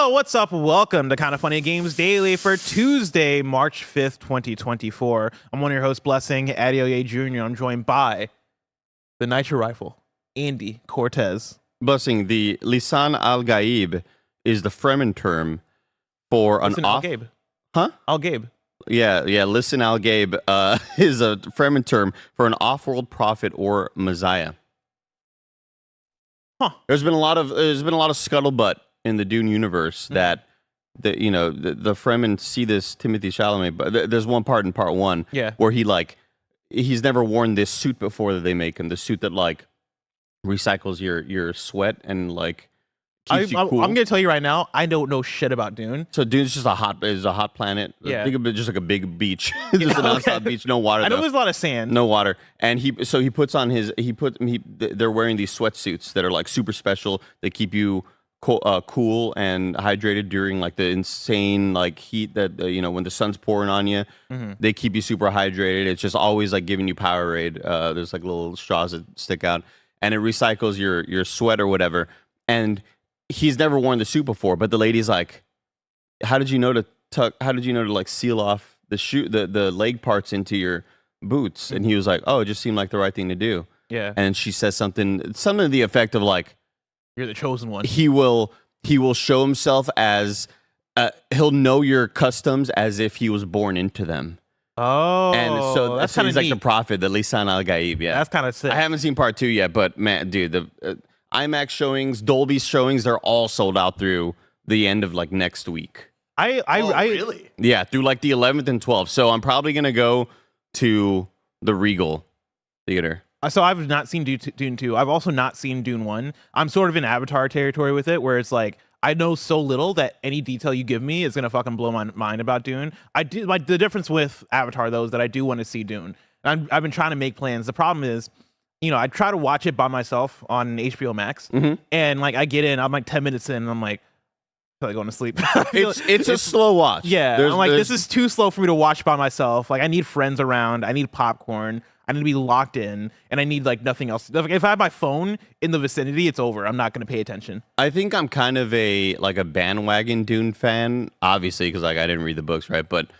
Yo, what's up? Welcome to Kind of Funny Games Daily for Tuesday, March 5th, 2024. I'm one of your hosts, Blessing Adeoye Jr. I'm joined by the Nitro Rifle, Andy Cortez. Blessing, the Lisan al-Gaib is the Fremen term for an off... Al-Gaib. Huh? Al-Gaib. Yeah, Lisan al-Gaib is a Fremen term for an off-world prophet or messiah. Huh. There's been a lot of scuttlebutt in the Dune universe that the Fremen see this Timothée Chalamet, but there's one part in part one where he's never worn this suit before that they make him, the suit that like recycles your sweat and like keeps you cool. I'm gonna tell you right now, I don't know shit about Dune. So Dune's just a hot planet. Yeah. Think of it just like a big beach. Just a nonstop beach, no water. I know there's a lot of sand. No water. And he puts on they're wearing these sweatsuits that are like super special. They keep you cool and hydrated during like the insane like heat that when the sun's pouring on you. They keep you super hydrated. It's just always like giving you Powerade. There's like little straws that stick out, and it recycles your sweat or whatever. And he's never worn the suit before, but the lady's like, how did you know to like seal off the leg parts into your boots? And he was like, oh, it just seemed like the right thing to do. Yeah. And she says something to the effect of like, you're the chosen one. He will show himself as he'll know your customs as if he was born into them. Oh, and so that's kind of like the prophet, the Lisan al-Gaib. Yeah, that's kind of sick. I haven't seen part 2 yet, but man, dude, the IMAX showings, Dolby showings, they're all sold out through the end of like next week. Really? Yeah, through like the 11th and 12th. So I'm probably gonna go to the Regal Theater. So I've not seen Dune 2. I've also not seen Dune 1. I'm sort of in Avatar territory with it, where it's like I know so little that any detail you give me is gonna fucking blow my mind about Dune. The difference with Avatar though is that I do want to see Dune. I've been trying to make plans. The problem is, I try to watch it by myself on HBO Max, and like I get in, I'm like 10 minutes in, and I'm like, I feel like going to sleep. it's a slow watch. Yeah, I'm like, this is too slow for me to watch by myself. Like I need friends around. I need popcorn. I need to be locked in, and I need like nothing else. If I have my phone in the vicinity, it's over. I'm not going to pay attention. I think I'm kind of a bandwagon Dune fan, obviously, because like I didn't read the books, right? But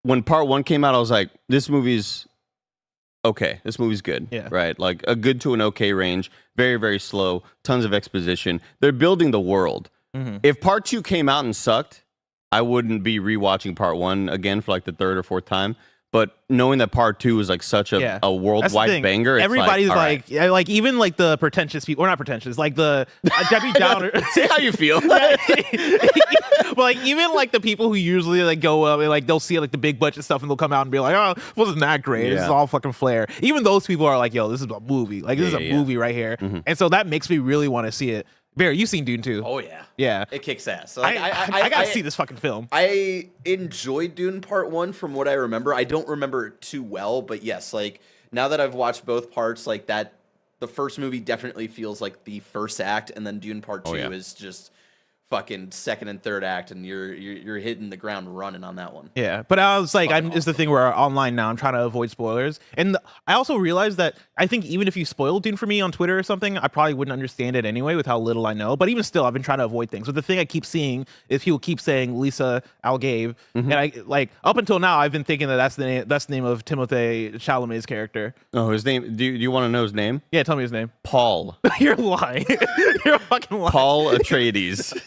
when part 1 came out, I was like, this movie's okay. This movie's good, right? Like a good to an okay range. Very, very slow. Tons of exposition. They're building the world. If part 2 came out and sucked, I wouldn't be rewatching part 1 again for like the 3rd or 4th time. But knowing that part 2 was like such a worldwide banger, everybody's like even like the pretentious people, or not pretentious, like the Debbie Downer. See how you feel. But like even like the people who usually like go up and like they'll see like the big budget stuff and they'll come out and be like, oh, it wasn't that great. This is all fucking flair. Even those people are like, yo, this is a movie. Like this is a movie right here. And so that makes me really want to see it. Bear, you've seen Dune 2. Oh, yeah. Yeah. It kicks ass. Like, I gotta see this fucking film. I enjoyed Dune Part 1 from what I remember. I don't remember it too well, but yes, like, now that I've watched both parts, like, the first movie definitely feels like the first act, and then Dune Part 2 is just fucking second and third act, and you're hitting the ground running on that one. Yeah, but I was like, it's the thing where online now I'm trying to avoid spoilers, and I also realized that I think even if you spoiled Dune for me on Twitter or something, I probably wouldn't understand it anyway with how little I know. But even still, I've been trying to avoid things. But the thing I keep seeing is people keep saying Lisa Al-Gaib, and I like up until now I've been thinking that's the name of Timothée Chalamet's character. Oh, his name? Do you want to know his name? Yeah, tell me his name. Paul. You're lying. You're fucking lying. Paul Atreides.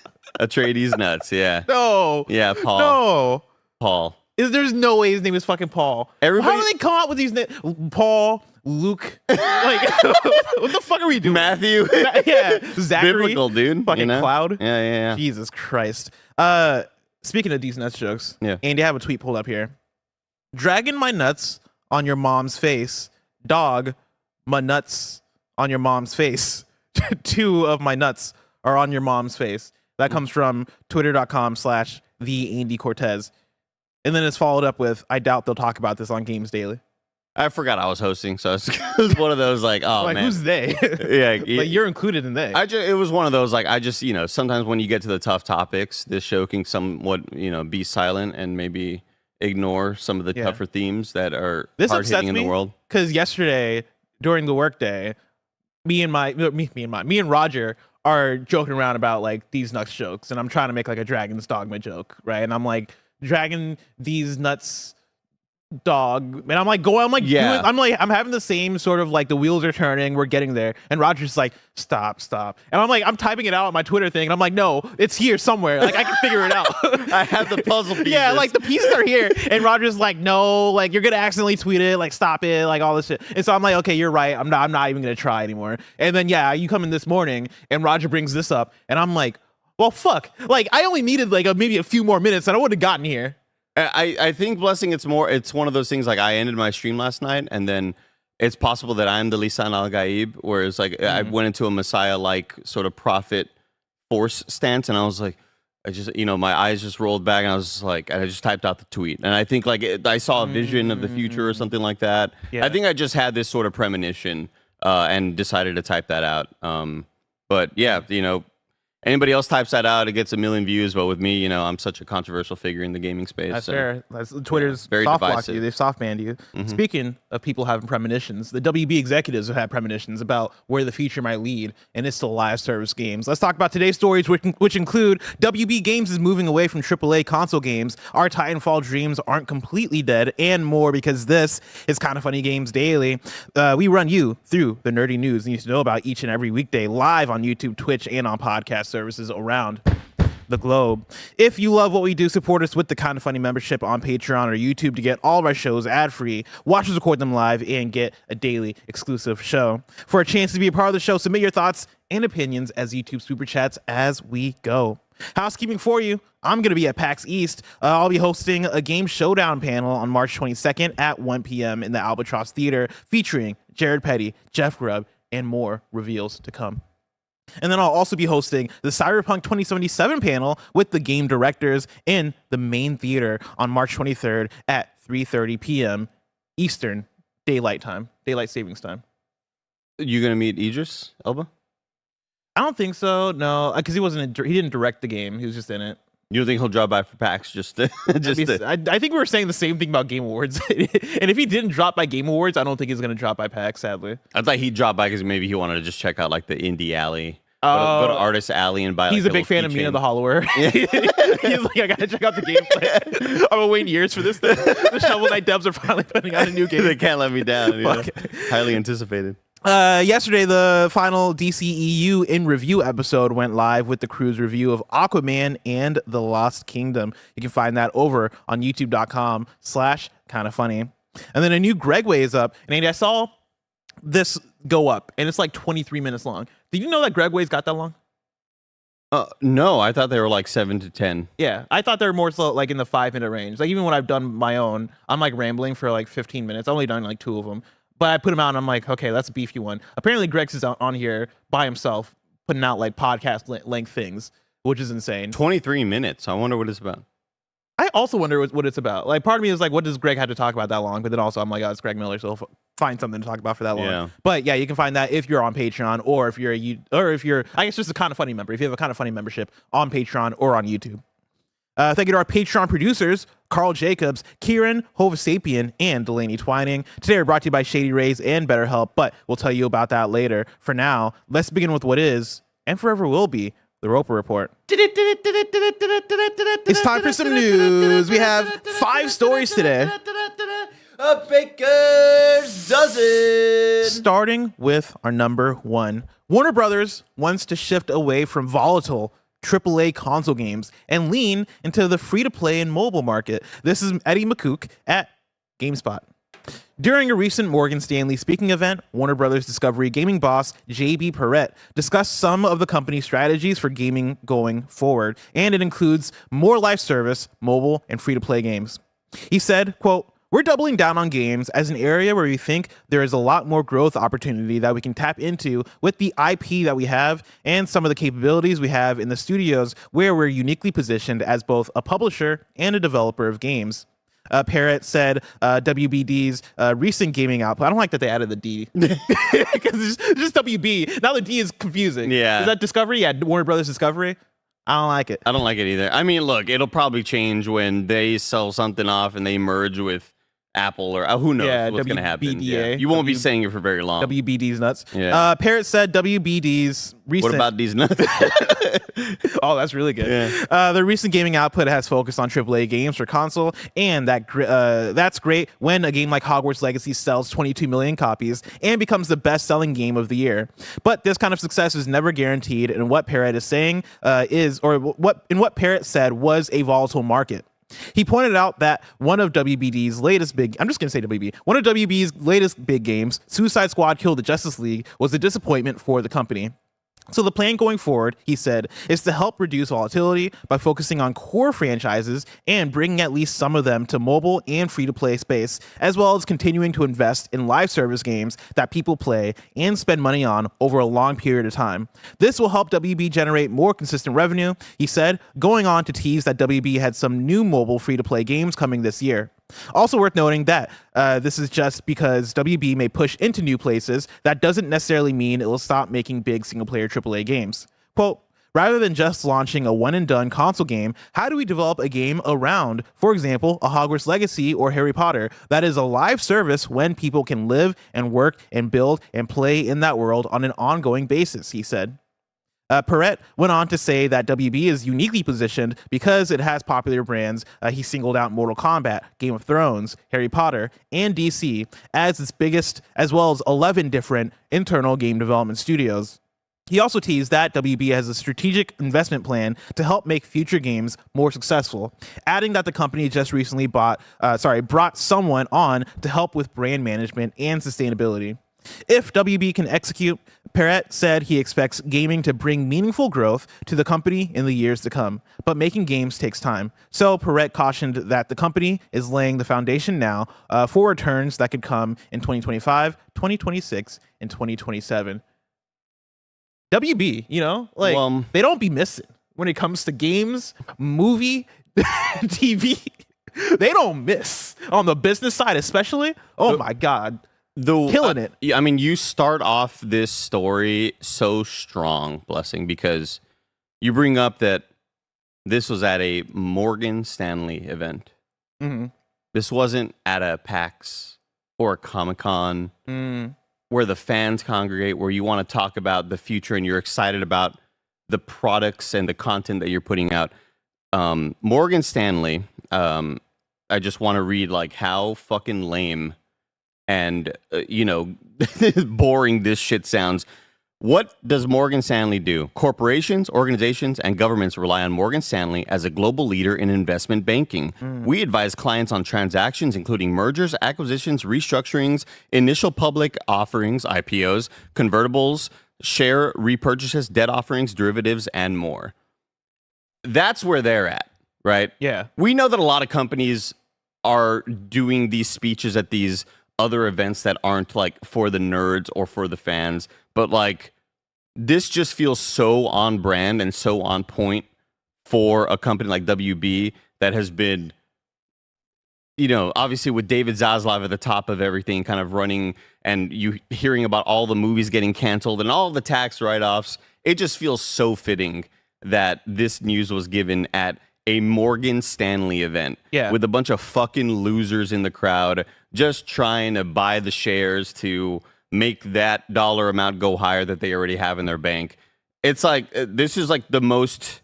Atreides nuts, yeah. No. Yeah, Paul. No. Paul. There's no way his name is fucking Paul. How do they come out with these names? Paul, Luke. Like, what the fuck are we doing? Matthew. Yeah. Zachary. Biblical, dude. Fucking Cloud. Yeah. Jesus Christ. Speaking of these nuts jokes, Andy, I have a tweet pulled up here. Dragging my nuts on your mom's face. Dog, my nuts on your mom's face. 2 of my nuts are on your mom's face. That comes from twitter.com/theAndyCortez. And then it's followed up with, I doubt they'll talk about this on Games Daily. I forgot I was hosting, so it was one of those like, oh like, man, who's they? Yeah, like you're included in they. It was one of those like sometimes when you get to the tough topics, this show can somewhat be silent and maybe ignore some of the tougher themes that are hard hitting in the world. Because yesterday during the workday, me and Roger are joking around about like these nuts jokes, and I'm trying to make like a Dragon's Dogma joke, right? And I'm like, Dragon these nuts dog, and I'm like Yeah. I'm having the same sort of like the wheels are turning, we're getting there, and Roger's like, stop, and I'm typing it out on my Twitter thing, and I'm like, no, it's here somewhere, like I can figure it out. I have the puzzle pieces. Yeah, like the pieces are here, and Roger's like, no, like you're gonna accidentally tweet it, like stop it, like all this shit. And so I'm like, okay, you're right, I'm not even gonna try anymore. And then you come in this morning, and Roger brings this up, and I'm like, well, fuck, like I only needed like maybe a few more minutes, and I would have gotten here. I think, Blessing, it's one of those things like I ended my stream last night, and then it's possible that I'm the Lisan al-Gaib, where it's like I went into a Messiah-like sort of prophet force stance, and I was like, I just, my eyes just rolled back, and I was just like, I just typed out the tweet, and I think like I saw a vision of the future or something like that. Yeah. I think I just had this sort of premonition and decided to type that out. But yeah, anybody else types that out, it gets a million views. But with me, I'm such a controversial figure in the gaming space. That's so. fair. Twitter's very soft blocked divisive. you. They've soft banned you. Speaking of people having premonitions, the WB executives have had premonitions about where the future might lead, and it's still live service games. Let's talk about today's stories, which include WB Games is moving away from AAA console games, our Titanfall dreams aren't completely dead, and more, because this is Kind of Funny Games Daily. We run you through the nerdy news you need to know about each and every weekday, live on YouTube, Twitch, and on podcast services around the globe. If you love what we do, support us with the Kind of Funny membership on Patreon or YouTube to get all of our shows ad-free, watch us record them live, and get a daily exclusive show. For a chance to be a part of the show, submit your thoughts and opinions as YouTube super chats as we go. Housekeeping for you, I'm going to be at PAX East. I'll be hosting a Game Showdown panel on March 22nd at 1 p.m. in the Albatross Theater, featuring Jarerd Petty, Jeff Grubb, and more reveals to come. And then I'll also be hosting the Cyberpunk 2077 panel with the game directors in the main theater on March 23rd at 3:30 p.m. Eastern Daylight Savings Time. You gonna meet Idris Elba? I don't think so. No, because he didn't direct the game. He was just in it. You don't think he'll drop by for PAX just to I think we were saying the same thing about Game Awards. And if he didn't drop by Game Awards, I don't think he's going to drop by PAX, sadly. I thought he'd drop by because maybe he wanted to just check out like the indie alley. Go to Artist Alley and buy. He's like, a big fan of Mina the Hollower. He's like, I gotta check out the gameplay. I've been waiting years for this thing. The Shovel Knight devs are finally putting out a new game. They can't let me down. Highly anticipated. Yesterday, the final DCEU in review episode went live with the crew's review of Aquaman and the Lost Kingdom. You can find that over on youtube.com/kindafunny. And then a new Gregway is up. And Andy, I saw this go up, and it's like 23 minutes long. Did you know that Gregway's got that long? No, I thought they were like 7 to 10. Yeah, I thought they were more so like in the 5-minute range. Like even when I've done my own, I'm like rambling for like 15 minutes. I've only done like 2 of them. But I put him out and I'm like, okay, that's a beefy one. Apparently Greg's is on here by himself, putting out like podcast length things, which is insane. 23 minutes. I wonder what it's about. I also wonder what it's about. Like part of me is like, what does Greg have to talk about that long? But then also I'm like, oh, it's Greg Miller, so he'll find something to talk about for that long. Yeah. But yeah, you can find that if you're on Patreon or if you're I guess just a Kind of Funny member. If you have a Kind of Funny membership on Patreon or on YouTube. Thank you to our Patreon producers, Carl Jacobs, Kieran, Hovasapian, and Delaney Twining. Today we're brought to you by Shady Rays and BetterHelp, but we'll tell you about that later. For now, let's begin with what is, and forever will be, the Roper Report. It's time for some news. We have 5 stories today. A baker's dozen. Starting with our number 1. Warner Brothers wants to shift away from volatile AAA console games and lean into the free-to-play and mobile market. This is Eddie McCook at GameSpot. During a recent Morgan Stanley speaking event, Warner Brothers Discovery gaming boss JB Perrette discussed some of the company's strategies for gaming going forward, and it includes more live service, mobile, and free-to-play games. He said, quote, "We're doubling down on games as an area where we think there is a lot more growth opportunity that we can tap into with the IP that we have and some of the capabilities we have in the studios where we're uniquely positioned as both a publisher and a developer of games." Parrott said WBD's recent gaming output. I don't like that they added the D because it's just WB. Now the D is confusing. Yeah. Is that Discovery? Yeah, Warner Brothers Discovery. I don't like it. I don't like it either. I mean, look, it'll probably change when they sell something off and they merge with Apple or who knows Yeah, what's going to happen. Yeah. WBDA. You won't be saying it for very long. WBD's nuts. Yeah. Parrot said WBD's recent. What about these nuts? Oh, that's really good. Yeah. The recent gaming output has focused on AAA games for console, and that's great when a game like Hogwarts Legacy sells 22 million copies and becomes the best-selling game of the year. But this kind of success is never guaranteed, and what Parrot is saying what Parrot said was a volatile market. He pointed out that one of WB's latest big games, Suicide Squad Kill the Justice League, was a disappointment for the company. So the plan going forward, he said, is to help reduce volatility by focusing on core franchises and bringing at least some of them to mobile and free-to-play space, as well as continuing to invest in live service games that people play and spend money on over a long period of time. This will help WB generate more consistent revenue, he said, going on to tease that WB had some new mobile free-to-play games coming this year. Also worth noting that this is just because WB may push into new places. That doesn't necessarily mean it will stop making big single-player AAA games. Quote, rather than just launching a one-and-done console game, how do we develop a game around, for example, a Hogwarts Legacy or Harry Potter that is a live service when people can live and work and build and play in that world on an ongoing basis, he said. Perret went on to say that WB is uniquely positioned because it has popular brands. He singled out Mortal Kombat, Game of Thrones, Harry Potter, and DC as its biggest, as well as 11 different internal game development studios. He also teased that WB has a strategic investment plan to help make future games more successful, adding that the company just recently brought someone on to help with brand management and sustainability. If WB can execute, Perret said he expects gaming to bring meaningful growth to the company in the years to come, but making games takes time. So Perret cautioned that the company is laying the foundation now for returns that could come in 2025, 2026, and 2027. WB, they don't be missing when it comes to games, movie, TV. They don't miss on the business side, especially. Oh my God. Killing it. I mean, you start off this story so strong, Blessing, because you bring up that this was at a Morgan Stanley event. Mm-hmm. This wasn't at a PAX or a Comic-Con where the fans congregate, where you want to talk about the future and you're excited about the products and the content that you're putting out. Morgan Stanley, I just want to read like how fucking lame and, boring this shit sounds. What does Morgan Stanley do? Corporations, organizations, and governments rely on Morgan Stanley as a global leader in investment banking. We advise clients on transactions, including mergers, acquisitions, restructurings, initial public offerings, IPOs, convertibles, share repurchases, debt offerings, derivatives, and more. That's where they're at, right? Yeah. We know that a lot of companies are doing these speeches at these other events that aren't like for the nerds or for the fans, but like this just feels so on brand and so on point for a company like WB that has been, obviously with David Zaslav at the top of everything, kind of running, and you hearing about all the movies getting canceled and all the tax write-offs. It just feels so fitting that this news was given at a Morgan Stanley event with a bunch of fucking losers in the crowd just trying to buy the shares to make that dollar amount go higher that they already have in their bank. It's like, this is like the most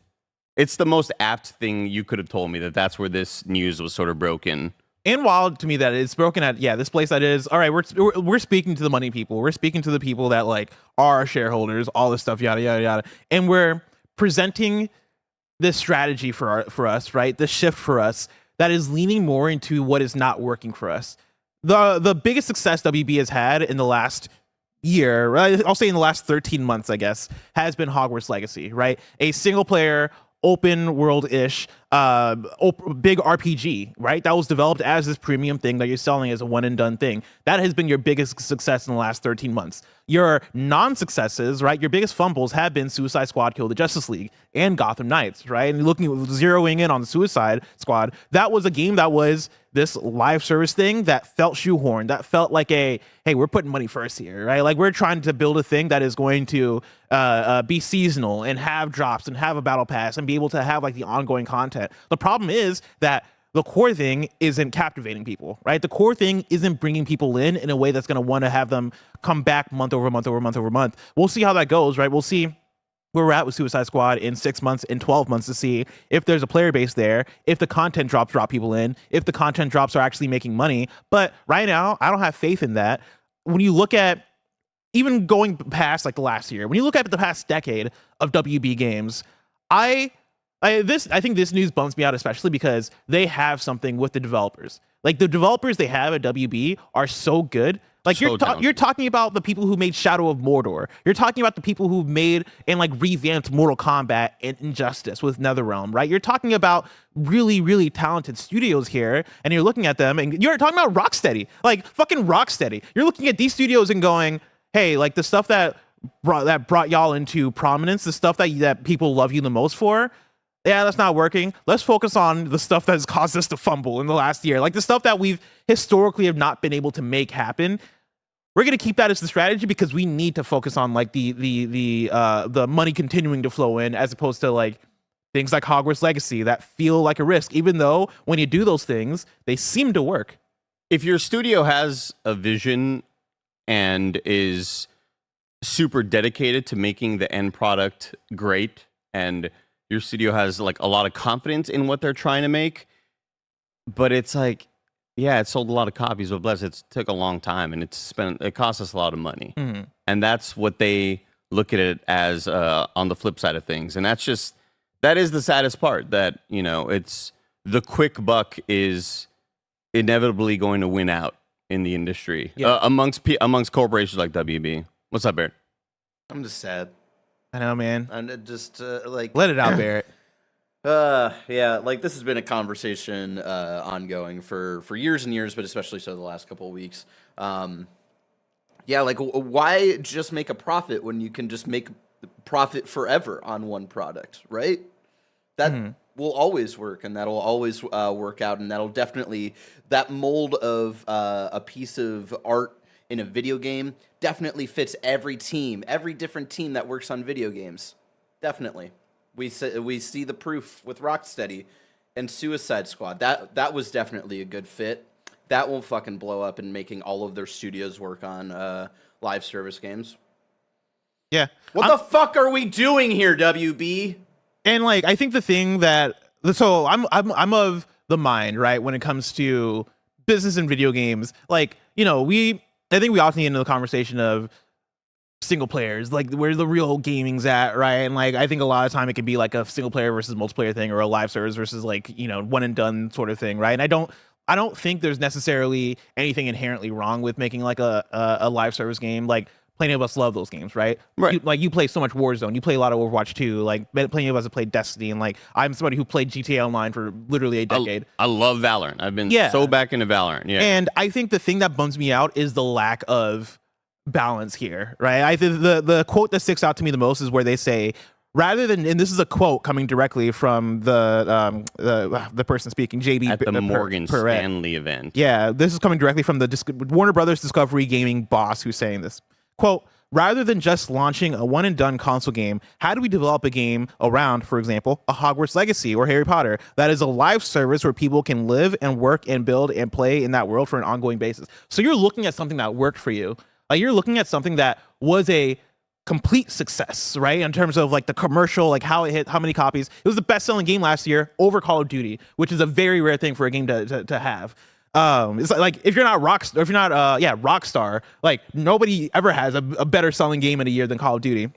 apt thing you could have told me, that's where this news was sort of broken. And wild to me that it's broken at, this place that is, all right, we're speaking to the money people. We're speaking to the people that like are shareholders, all this stuff, yada, yada, yada. And we're presenting this strategy for us, right? This shift for us that is leaning more into what is not working for us. The biggest success WB has had in the last year, right? I'll say in the last 13 months, I guess, has been Hogwarts Legacy, right? A single player, open world-ish, big RPG, right? That was developed as this premium thing that you're selling as a one and done thing. That has been your biggest success in the last 13 months. Your non-successes, right? Your biggest fumbles have been Suicide Squad Kill the Justice League and Gotham Knights, right? And zeroing in on the Suicide Squad, that was a game that was this live service thing that felt shoehorned, that felt like hey, we're putting money first here, right? Like we're trying to build a thing that is going to be seasonal and have drops and have a battle pass and be able to have like the ongoing content. The problem is that the core thing isn't captivating people, right? The core thing isn't bringing people in a way that's going to want to have them come back month over month over month over month. We'll see how that goes, right? We'll see where we're at with Suicide Squad in 6 months, in 12 months, to see if there's a player base there, if the content drops drop people in, if the content drops are actually making money. But right now, I don't have faith in that. When you look at even going past like the last year, when you look at the past decade of WB games, I think this news bums me out, especially because they have something with the developers. Like the developers they have at WB are so good. Like you're talking about the people who made Shadow of Mordor. You're talking about the people who made and like revamped Mortal Kombat and Injustice with NetherRealm, right? You're talking about really, really talented studios here, and you're looking at them, and you're talking about Rocksteady, like fucking Rocksteady. You're looking at these studios and going, hey, like the stuff that brought y'all into prominence, the stuff that people love you the most for. Yeah, that's not working. Let's focus on the stuff that has caused us to fumble in the last year. Like the stuff that we've historically have not been able to make happen. We're going to keep that as the strategy because we need to focus on like the money continuing to flow in, as opposed to like things like Hogwarts Legacy that feel like a risk, even though when you do those things, they seem to work. If your studio has a vision and is super dedicated to making the end product great, and your studio has like a lot of confidence in what they're trying to make, but it's like, yeah, it sold a lot of copies, but bless, it took a long time, and it cost us a lot of money. Mm-hmm. And that's what they look at it as on the flip side of things. And that is the saddest part, that, you know, it's the quick buck is inevitably going to win out in the industry, amongst corporations like WB. What's up, Barrett? I'm just sad. I know, man. I'm just like, let it out, Barrett. Yeah, like this has been a conversation ongoing for years and years, but especially so the last couple of weeks. Yeah, like why just make a profit when you can just make profit forever on one product, right? That will always work, and that'll always work out, and that'll definitely, that mold of a piece of art in a video game definitely fits every team, every different team that works on video games. Definitely. We see the proof with Rocksteady and Suicide Squad. That was definitely a good fit. That won't fucking blow up in making all of their studios work on live service games. Yeah. What the fuck are we doing here, WB? And like, I think the thing that, so I'm of the mind, right, when it comes to business and video games, like, you know, I think we often get into the conversation of single players, like where the real gaming's at, right? And like, I think a lot of time it can be like a single player versus multiplayer thing, or a live service versus like, you know, one and done sort of thing, right? And I don't think there's necessarily anything inherently wrong with making like a live service game. Like plenty of us love those games, right? You play so much Warzone, you play a lot of Overwatch 2, like plenty of us have played Destiny, and like I'm somebody who played GTA Online for literally a decade. I love Valorant. I've been so back into Valorant. Yeah. And I think the thing that bums me out is the lack of balance here, right? I think the quote that sticks out to me the most is where they say, rather than, and this is a quote coming directly from the person speaking, JB at the Morgan Stanley event. Yeah, this is coming directly from the Warner Brothers Discovery Gaming boss who's saying this. Quote, rather than just launching a one-and-done console game, how do we develop a game around, for example, a Hogwarts Legacy or Harry Potter that is a live service where people can live and work and build and play in that world for an ongoing basis? So you're looking at something that worked for you. Like you're looking at something that was a complete success, right? In terms of like the commercial, like how it hit, how many copies. It was the best-selling game last year over Call of Duty, which is a very rare thing for a game to have. It's like if you're not Rockstar, like nobody ever has a better selling game in a year than Call of Duty.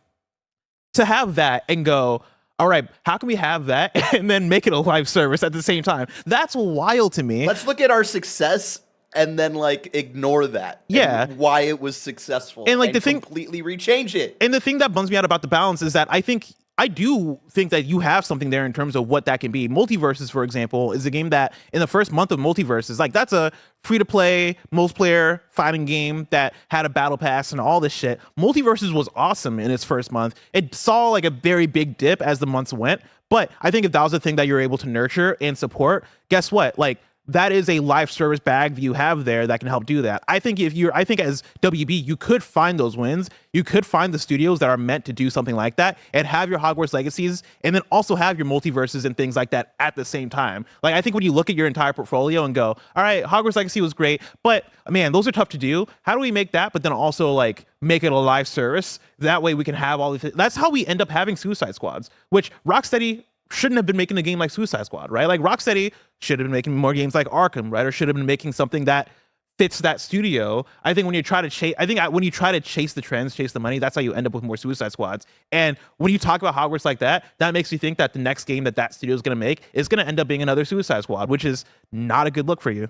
To have that and go, all right, how can we have that and then make it a live service at the same time? That's wild to me. Let's look at our success and then like ignore that. Yeah. And why it was successful. And like and the thing, completely rechange it. And the thing that bums me out about the balance is that I do think that you have something there in terms of what that can be. Multiverses, for example, is a game that in the first month of Multiverses, like that's a free-to-play, multiplayer fighting game that had a battle pass and all this shit. Multiverses was awesome in its first month. It saw like a very big dip as the months went, but I think if that was a thing that you're able to nurture and support, guess what? Like that is a live service bag that you have there that can help do that. I think as WB, you could find those wins. You could find the studios that are meant to do something like that and have your Hogwarts Legacies and then also have your multiverses and things like that at the same time. Like, I think when you look at your entire portfolio and go, all right, Hogwarts Legacy was great, but man, those are tough to do. How do we make that, but then also like make it a live service? That way we can have all these. That's how we end up having Suicide Squads, which Rocksteady shouldn't have been making a game like Suicide Squad, right? Like Rocksteady should have been making more games like Arkham, right? Or should have been making something that fits that studio. I think when you try to chase, when you try to chase the trends, chase the money, that's how you end up with more Suicide Squads. And when you talk about Hogwarts like that, that makes you think that the next game that studio is going to make is going to end up being another Suicide Squad, which is not a good look for you.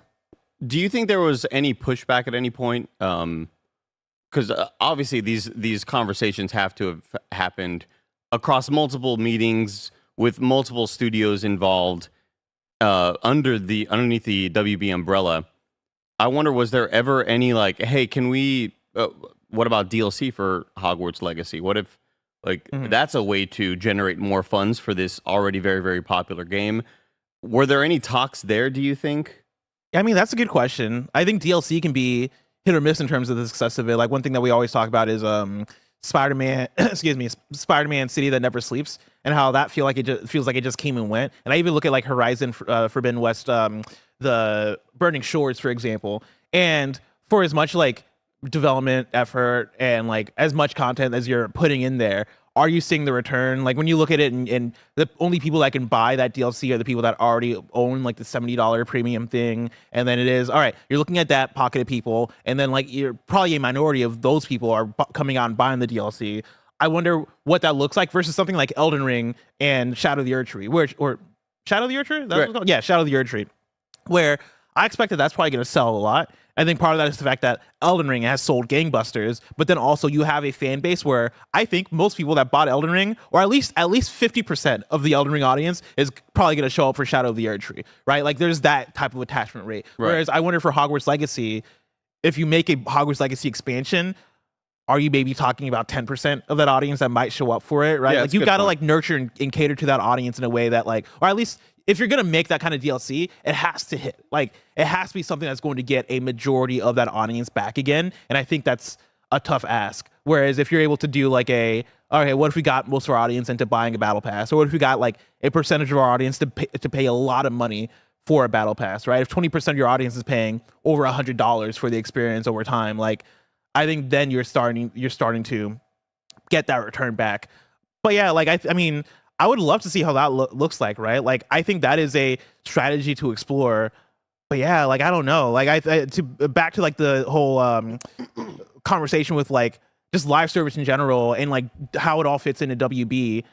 Do you think there was any pushback at any point? Because obviously these conversations have to have happened across multiple meetings with multiple studios involved underneath the WB umbrella. I wonder, was there ever any like, hey, can we? What about DLC for Hogwarts Legacy? What if that's a way to generate more funds for this already very, very popular game? Were there any talks there, do you think? I mean, that's a good question. I think DLC can be hit or miss in terms of the success of it. Like, one thing that we always talk about is Spider-Man, Spider-Man City That Never Sleeps, and how that feels like it just came and went. And I even look at like Horizon Forbidden West, the Burning Shores, for example. And for as much like development effort and like as much content as you're putting in there, are you seeing the return? Like, when you look at it and the only people that can buy that DLC are the people that already own like the $70 premium thing. And then it is, all right, you're looking at that pocket of people. And then like you're probably a minority of those people are coming out and buying the DLC. I wonder what that looks like versus something like Elden Ring and Shadow of the Erdtree, or Shadow of the Erdtree? That's what it's called? Yeah, Shadow of the Erdtree, where I expect that's probably going to sell a lot. I think part of that is the fact that Elden Ring has sold gangbusters, but then also you have a fan base where I think most people that bought Elden Ring, or at least 50% of the Elden Ring audience, is probably going to show up for Shadow of the Erdtree, right? Like, there's that type of attachment rate. Right. Whereas I wonder for Hogwarts Legacy, if you make a Hogwarts Legacy expansion, are you maybe talking about 10% of that audience that might show up for it, right? Yeah, like, you've got to like nurture and cater to that audience in a way that like, or at least if you're going to make that kind of DLC, it has to hit. Like, it has to be something that's going to get a majority of that audience back again. And I think that's a tough ask. Whereas if you're able to do like okay, what if we got most of our audience into buying a battle pass? Or what if we got like a percentage of our audience to pay a lot of money for a battle pass, right? If 20% of your audience is paying over $100 for the experience over time, like, I think then you're starting to get that return back. But yeah, like, I mean, I would love to see how that looks like, right? Like, I think that is a strategy to explore. But yeah, like, I don't know. Like, back to like the whole conversation with like just live service in general and like how it all fits into WB.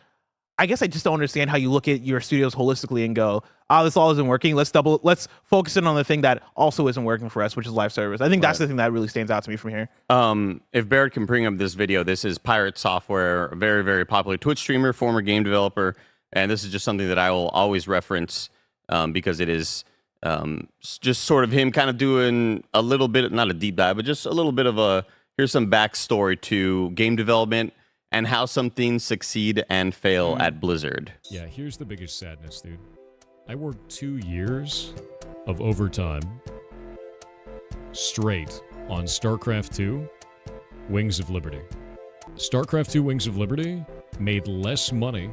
I guess I just don't understand how you look at your studios holistically and go, this all isn't working. Let's focus in on the thing that also isn't working for us, which is live service. I think that's the thing that really stands out to me from here. If Barrett can bring up this video, this is Pirate Software, a very, very popular Twitch streamer, former game developer. And this is just something that I will always reference because it is just sort of him kind of doing a little bit, not a deep dive, but just a little bit of here's some backstory to game development and how some things succeed and fail at Blizzard. Yeah, here's the biggest sadness, dude. I worked 2 years of overtime straight on StarCraft 2, Wings of Liberty. StarCraft 2 Wings of Liberty made less money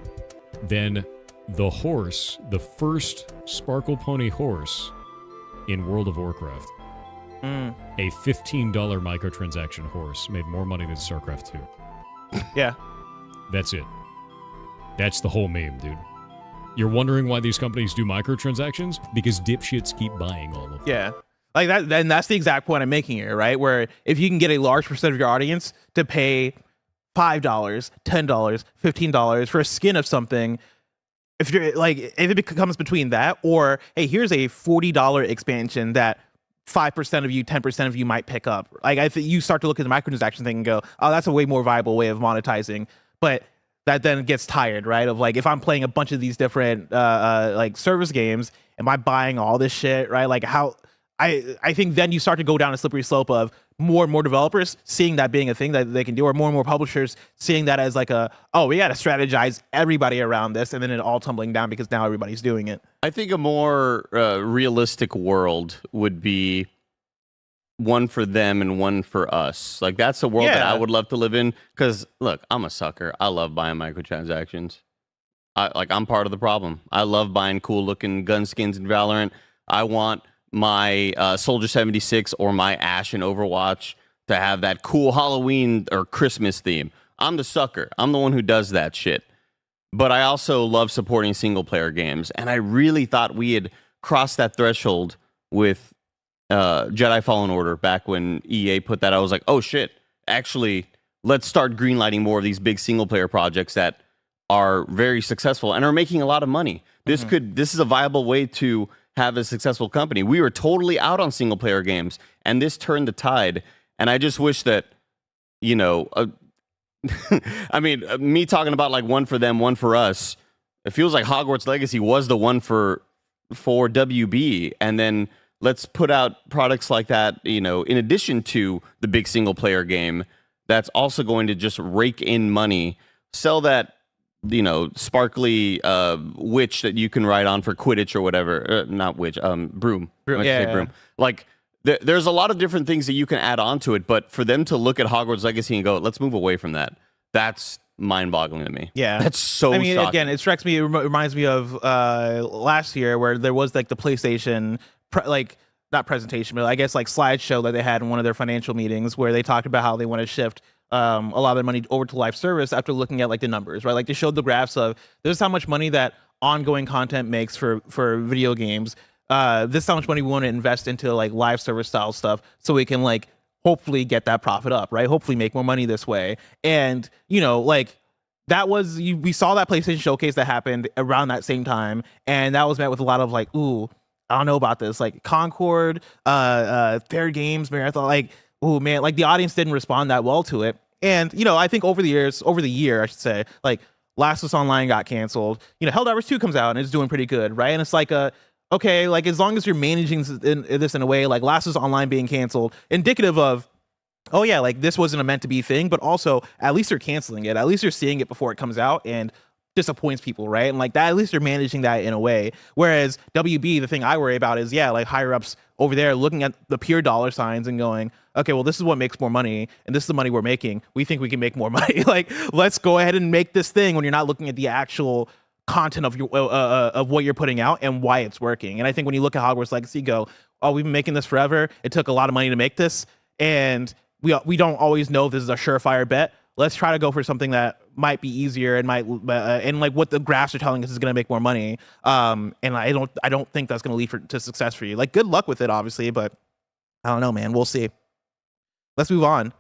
than the horse, the first Sparkle Pony horse in World of Warcraft. A $15 microtransaction horse made more money than StarCraft 2. Yeah. That's it. That's the whole meme, dude. You're wondering why these companies do microtransactions? Because dipshits keep buying all of them. Yeah. Like that, then that's the exact point I'm making here, right? Where if you can get a large percent of your audience to pay $5, $10, $15 for a skin of something, if it becomes between that or, hey, here's a $40 expansion that 5% of you, 10% of you might pick up. Like, I think you start to look at the microtransaction thing and go, oh, that's a way more viable way of monetizing. But that then gets tired, right? Of like, if I'm playing a bunch of these different like service games, am I buying all this shit, right? Like, how I think then you start to go down a slippery slope of more and more developers seeing that being a thing that they can do, or more and more publishers seeing that as like we got to strategize everybody around this, and then it all tumbling down because now everybody's doing it. I think a more realistic world would be one for them and one for us. Like, that's a world that I would love to live in. Because look, I'm a sucker. I love buying microtransactions. I'm part of the problem. I love buying cool looking gun skins in Valorant. I want my Soldier 76 or my Ashe in Overwatch to have that cool Halloween or Christmas theme. I'm the sucker. I'm the one who does that shit. But I also love supporting single player games. And I really thought we had crossed that threshold with Jedi Fallen Order back when EA put that. I was like, oh shit, actually, let's start greenlighting more of these big single player projects that are very successful and are making a lot of money. This is a viable way to have a successful company. We were totally out on single player games, and this turned the tide. And I just wish that, I mean, me talking about like one for them, one for us, it feels like Hogwarts Legacy was the one for WB, and then let's put out products like that, in addition to the big single player game that's also going to just rake in money, sell that, sparkly witch that you can ride on for Quidditch or whatever. Not witch, broom. Broom. Like, there's a lot of different things that you can add on to it, but for them to look at Hogwarts Legacy and go, let's move away from that, that's mind-boggling to me. Yeah, that's so shocking. Again, it strikes me, it reminds me of last year where there was like the PlayStation not presentation, but I guess like slideshow that they had in one of their financial meetings where they talked about how they want to shift a lot of their money over to live service after looking at like the numbers, right? Like they showed the graphs of this is how much money that ongoing content makes for video games. This is how much money we want to invest into like live service style stuff so we can like hopefully get that profit up, right? Hopefully make more money this way. And that was we saw that PlayStation showcase that happened around that same time, and that was met with a lot of like, ooh, I don't know about this, like Concord, Fair Games, Marathon, like, oh man, like the audience didn't respond that well to it. And, I think over the year, I should say, like Last of Us Online got canceled, Helldivers 2 comes out and it's doing pretty good, right? And it's like, okay, like as long as you're managing this in a way, like Last of Us Online being canceled, indicative of, oh yeah, like this wasn't a meant to be thing, but also at least you're canceling it. At least you're seeing it before it comes out and disappoints people, right? And like that, at least you're managing that in a way. Whereas WB, the thing I worry about is, like higher ups over there looking at the pure dollar signs and going, okay, well, this is what makes more money, and this is the money we're making. We think we can make more money. Like, let's go ahead and make this thing when you're not looking at the actual content of your of what you're putting out and why it's working. And I think when you look at Hogwarts Legacy, you go, oh, we've been making this forever. It took a lot of money to make this, and we don't always know if this is a surefire bet. Let's try to go for something that might be easier and might and like what the graphs are telling us is going to make more money. And I don't think that's going to lead to success for you. Like, good luck with it, obviously, but I don't know, man. We'll see. Let's move on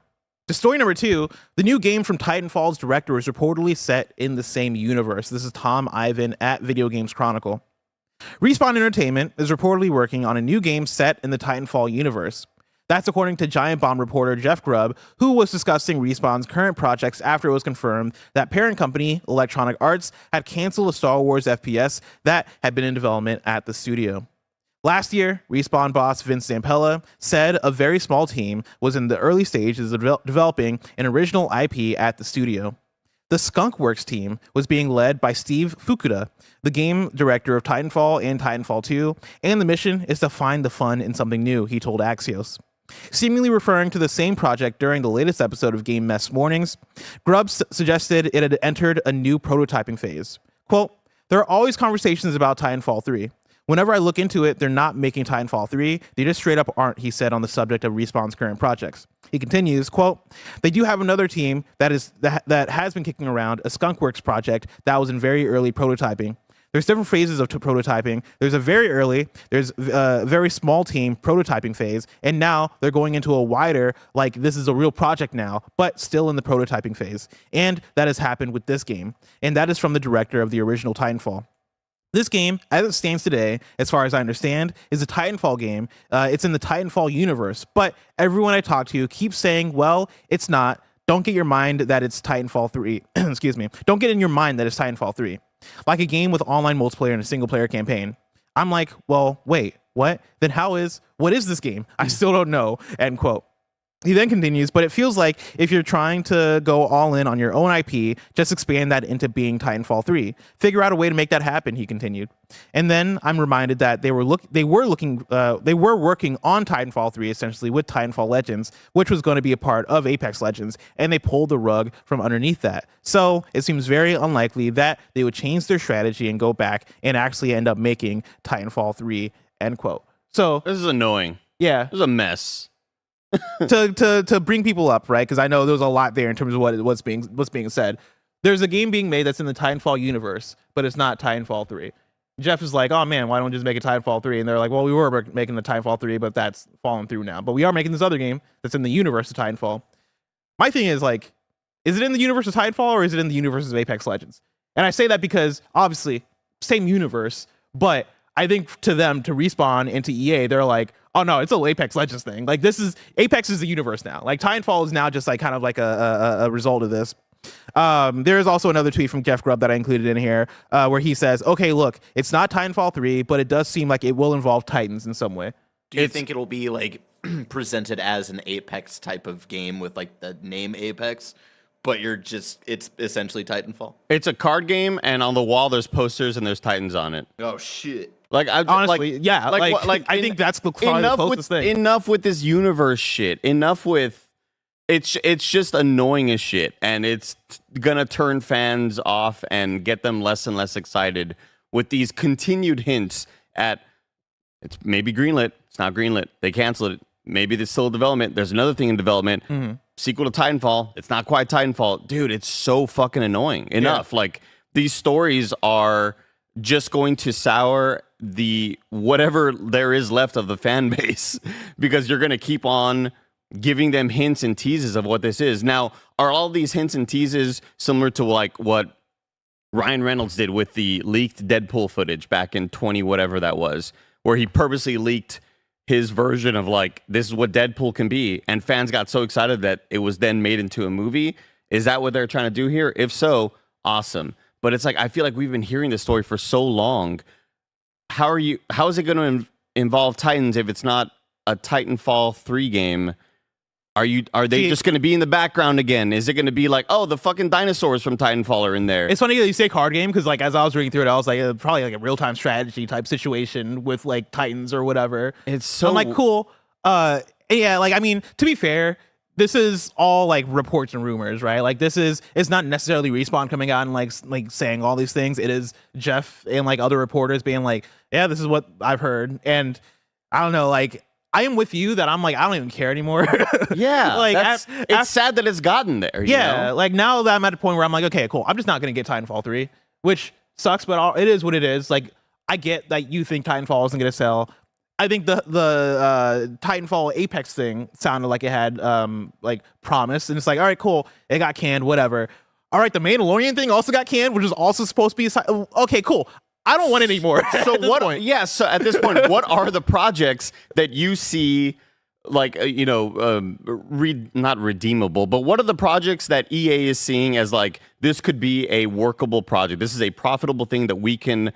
to story number 2. The new game from Titanfall's director is reportedly set in the same universe. This is Tom Ivan at Video Games Chronicle. Respawn Entertainment is reportedly working on a new game set in the Titanfall universe. That's according to Giant Bomb reporter Jeff Grubb, who was discussing Respawn's current projects after it was confirmed that parent company Electronic Arts had canceled a Star Wars FPS that had been in development at the studio. Last year, Respawn boss Vince Zampella said a very small team was in the early stages of developing an original IP at the studio. The Skunkworks team was being led by Steve Fukuda, the game director of Titanfall and Titanfall 2, and the mission is to find the fun in something new, he told Axios. Seemingly referring to the same project during the latest episode of Game Mess Mornings, Grubb suggested it had entered a new prototyping phase. Quote, there are always conversations about Titanfall 3. Whenever I look into it, they're not making Titanfall 3. They just straight up aren't, he said on the subject of Respawn's current projects. He continues, quote, they do have another team that has been kicking around, a Skunkworks project that was in very early prototyping. There's different phases of prototyping. There's a very early, there's a very small team prototyping phase, and now they're going into a wider, like this is a real project now, but still in the prototyping phase. And that has happened with this game. And that is from the director of the original Titanfall. This game, as it stands today, as far as I understand, is a Titanfall game. It's in the Titanfall universe, but everyone I talk to keeps saying, well, it's not. Don't get your mind that it's Titanfall 3. Excuse me. Don't get in your mind that it's Titanfall 3. Like a game with online multiplayer and a single player campaign. I'm like, well, wait, What? Then what is this game? I still don't know, end quote. He then continues, but it feels like if you're trying to go all in on your own IP, just expand that into being Titanfall 3. Figure out a way to make that happen, he continued. And then I'm reminded that they were working on Titanfall 3 essentially with Titanfall Legends, which was going to be a part of Apex Legends, and they pulled the rug from underneath that. So it seems very unlikely that they would change their strategy and go back and actually end up making Titanfall 3, end quote. So This is annoying. Yeah. This is a mess. to bring people up, right? Because I know there's a lot there in terms of what's being said. There's a game being made that's in the Titanfall universe, but it's not Titanfall 3. Jeff is like, oh man, why don't we just make a Titanfall 3? And they're like, well, we were making the Titanfall 3, but that's fallen through now. But we are making this other game that's in the universe of Titanfall. My thing is like, is it in the universe of Titanfall or is it in the universe of Apex Legends? And I say that because obviously same universe, but I think to them, to Respawn and to EA, they're like, oh no, it's a Apex Legends thing. Like Apex is the universe now. Like Titanfall is now just like kind of like a result of this. There is also another tweet from Jeff Grubb that I included in here where he says, okay, look, it's not Titanfall 3, but it does seem like it will involve Titans in some way. Do you think it'll be like presented as an Apex type of game with like the name Apex, but it's essentially Titanfall? It's a card game, and on the wall there's posters and there's Titans on it. Oh shit. Like Honestly, yeah. I think that's the closest thing. Enough with this universe shit. Enough with it's just annoying as shit, and it's gonna turn fans off and get them less and less excited with these continued hints at it's maybe greenlit. It's not greenlit. They canceled it. Maybe there's still development. There's another thing in development. Mm-hmm. Sequel to Titanfall. It's not quite Titanfall. Dude, it's so fucking annoying. Enough. Yeah. Like, these stories are just going to sour the whatever there is left of the fan base because you're going to keep on giving them hints and teases of what this is. Now, are all these hints and teases similar to like what Ryan Reynolds did with the leaked Deadpool footage back in 20 whatever that was, where he purposely leaked his version of like, this is what Deadpool can be, and fans got so excited that it was then made into a movie? Is that what they're trying to do here? If so, awesome. But it's like, I feel like we've been hearing this story for so long. How is it going to involve Titans if it's not a Titanfall 3 game? Are they just going to be in the background again? Is it going to be like, oh, the fucking dinosaurs from Titanfall are in there? It's funny that you say card game because, like, as I was reading through it, I was like, probably like a real time strategy type situation with like Titans or whatever. It's so I'm like, cool. Yeah, like I mean, to be fair, this is all like reports and rumors, right? Like it's not necessarily Respawn coming out and like saying all these things. It is Jeff and like other reporters being like, yeah, this is what I've heard, and I don't know, like. I am with you that I'm like, I don't even care anymore. Yeah. Like it's sad that it's gotten there. You know? Like now that I'm at a point where I'm like, okay, cool. I'm just not going to get Titanfall 3, which sucks, but it is what it is. Like, I get that you think Titanfall isn't going to sell. I think the Titanfall Apex thing sounded like it had like promise, and it's like, all right, cool. It got canned, whatever. All right, the Mandalorian thing also got canned, which is also supposed to be okay, cool. I don't want it anymore. So what? Point. Yeah. So at this point, what are the projects that you see, like not redeemable, but what are the projects that EA is seeing as like this could be a workable project? This is a profitable thing that we can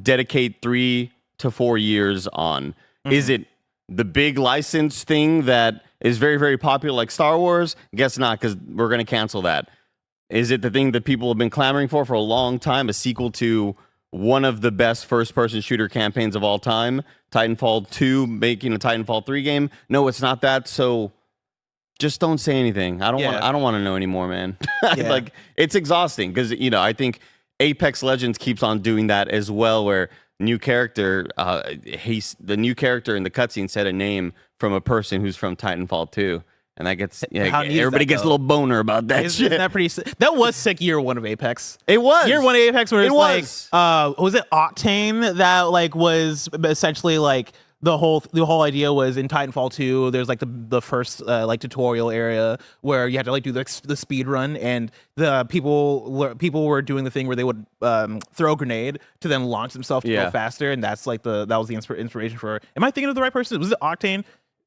dedicate 3 to 4 years on. Mm-hmm. Is it the big license thing that is very, very popular, like Star Wars? Guess not, because we're going to cancel that. Is it the thing that people have been clamoring for a long time, a sequel to one of the best first-person shooter campaigns of all time, Titanfall 2, making a Titanfall 3 game? No, it's not that. So just don't say anything. I don't want to know anymore, man. Yeah. Like, it's exhausting because I think Apex Legends keeps on doing that as well, where the new character in the cutscene said a name from a person who's from Titanfall 2. And that gets everybody gets a little boner about that shit. Isn't that pretty sick? That was sick year one of Apex. It was year one of Apex where like was it Octane that like was essentially like the whole idea was in Titanfall 2 there's like the first like tutorial area where you had to like do the speed run, and the people were doing the thing where they would throw a grenade to then launch themselves to go faster, and that's like that was the inspiration for. Am I thinking of the right person? Was it Octane?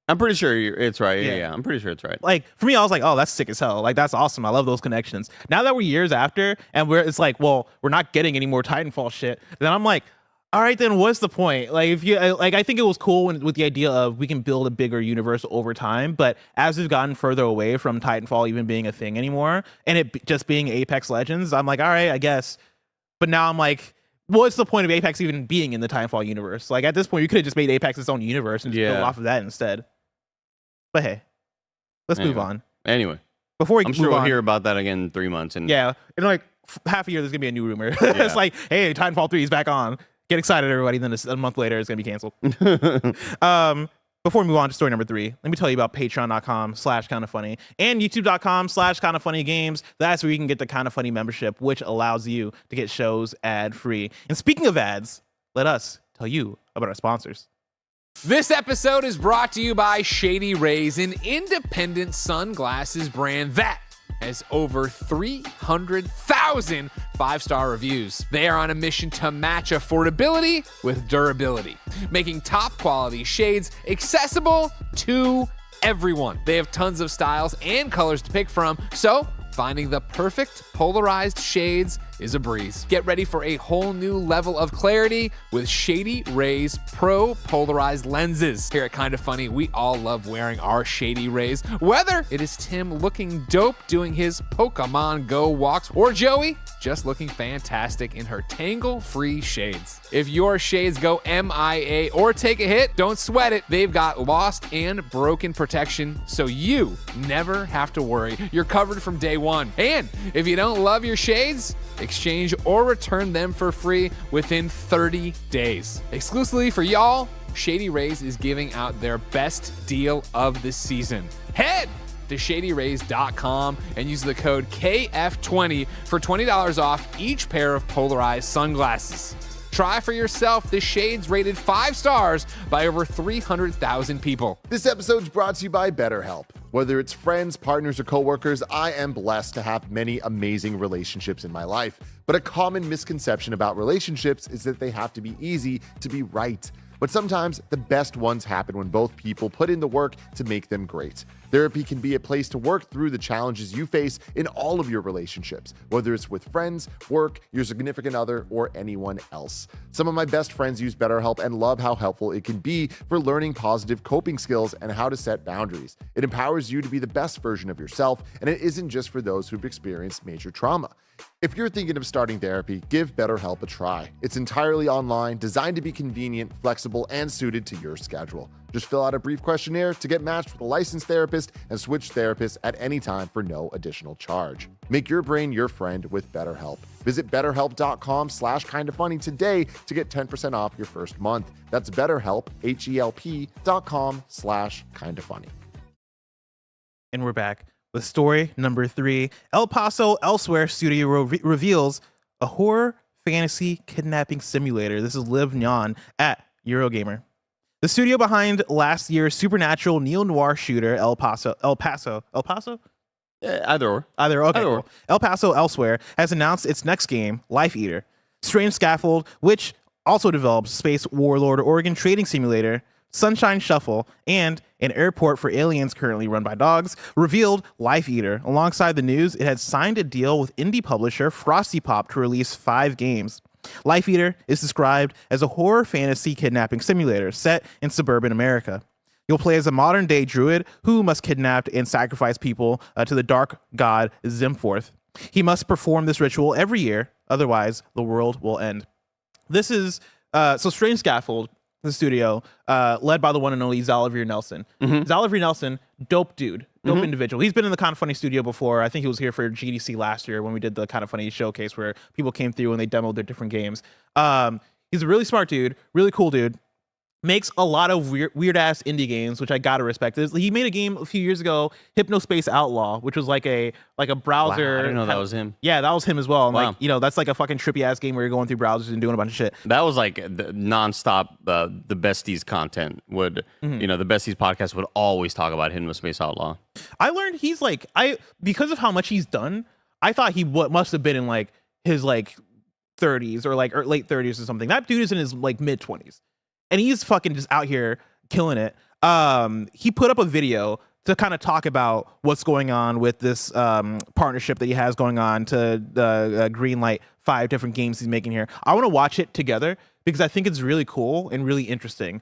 I'm pretty sure it's right. Yeah, I'm pretty sure it's right. Like, for me, I was like, oh, that's sick as hell. Like, that's awesome. I love those connections. Now that we're years after, and it's like, well, we're not getting any more Titanfall shit, then I'm like, all right, then what's the point? Like, if you like, I think it was cool with the idea of we can build a bigger universe over time. But as we've gotten further away from Titanfall even being a thing anymore, and it just being Apex Legends, I'm like, all right, I guess. But now I'm like, what's the point of Apex even being in the Titanfall universe? Like, at this point, you could have just made Apex its own universe and just build off of that instead. But hey, let's move on. Anyway, before we I'm move sure we'll on, hear about that again in 3 months. And yeah, in like half a year, there's gonna be a new rumor. It's like, hey, Titanfall 3 is back on. Get excited, everybody. Then a month later, it's going to be canceled. Before we move on to story number 3, let me tell you about patreon.com/kindafunny and youtube.com/kindafunnygames. That's where you can get the Kinda Funny membership, which allows you to get shows ad-free. And speaking of ads, let us tell you about our sponsors. This episode is brought to you by Shady Rays, an independent sunglasses brand that has over 300,000 5-star reviews. They are on a mission to match affordability with durability, making top quality shades accessible to everyone. They have tons of styles and colors to pick from, so finding the perfect polarized shades is a breeze. Get ready for a whole new level of clarity with Shady Rays Pro Polarized lenses. Here at Kinda Funny, we all love wearing our Shady Rays, whether it is Tim looking dope doing his Pokemon Go walks or Joey just looking fantastic in her tangle-free shades. If your shades go MIA or take a hit, don't sweat it. They've got lost and broken protection, so you never have to worry. You're covered from day one. And if you don't love your shades, exchange or return them for free within 30 days. Exclusively for y'all, Shady Rays is giving out their best deal of the season. Head to shadyrays.com and use the code KF20 for $20 off each pair of polarized sunglasses. Try for yourself the shades rated 5 stars by over 300,000 people. This episode is brought to you by BetterHelp. Whether it's friends, partners, or coworkers, I am blessed to have many amazing relationships in my life. But a common misconception about relationships is that they have to be easy to be right. But sometimes the best ones happen when both people put in the work to make them great. Therapy can be a place to work through the challenges you face in all of your relationships, whether it's with friends, work, your significant other, or anyone else. Some of my best friends use BetterHelp and love how helpful it can be for learning positive coping skills and how to set boundaries. It empowers you to be the best version of yourself, and it isn't just for those who've experienced major trauma. If you're thinking of starting therapy, give BetterHelp a try. It's entirely online, designed to be convenient, flexible, and suited to your schedule. Just fill out a brief questionnaire to get matched with a licensed therapist and switch therapists at any time for no additional charge. Make your brain your friend with BetterHelp. Visit betterhelp.com/kindafunny today to get 10% off your first month. That's BetterHelp, HELP.com/kindafunny. And we're back with story number 3. El Paso Elsewhere Studio reveals a horror fantasy kidnapping simulator. This is Liv Nyan at Eurogamer. The studio behind last year's supernatural neo-noir shooter El Paso? either or. Okay, Either or. cool. El Paso Elsewhere has announced its next game, Life Eater. Strange Scaffold, which also develops Space Warlord Oregon Trading Simulator, Sunshine Shuffle, and an airport for aliens currently run by dogs, revealed Life Eater. Alongside the news, it had signed a deal with indie publisher Frosty Pop to release 5 games. Life Eater is described as a horror fantasy kidnapping simulator set in suburban America. You'll play as a modern-day druid who must kidnap and sacrifice people to the dark god Zimforth. He must perform this ritual every year, otherwise the world will end. This is so Strange Scaffold, the studio, led by the one and only Zalavier Nelson. Zalavier Nelson, dope dude, dope individual. He's been in the Kinda Funny studio before. I think he was here for GDC last year when we did the Kinda Funny showcase where people came through and they demoed their different games. He's a really smart dude, really cool dude. Makes a lot of weird ass indie games, which I gotta respect. He made a game a few years ago, Hypnospace Outlaw, which was like a browser. Wow, I didn't know that was him. Yeah, that was him as well. And Wow. that's like a fucking trippy ass game where you're going through browsers and doing a bunch of shit. That was like the nonstop. The Besties content would, the Besties podcast would always talk about Hypnospace Outlaw. I learned he's like because of how much he's done. I thought he must have been in like his like 30s or late 30s or something. That dude is in his like mid 20s. And he's fucking just out here killing it. He put up a video to kind of talk about what's going on with this partnership that he has going on to greenlight 5 different games he's making here. I want to watch it together because I think it's really cool and really interesting.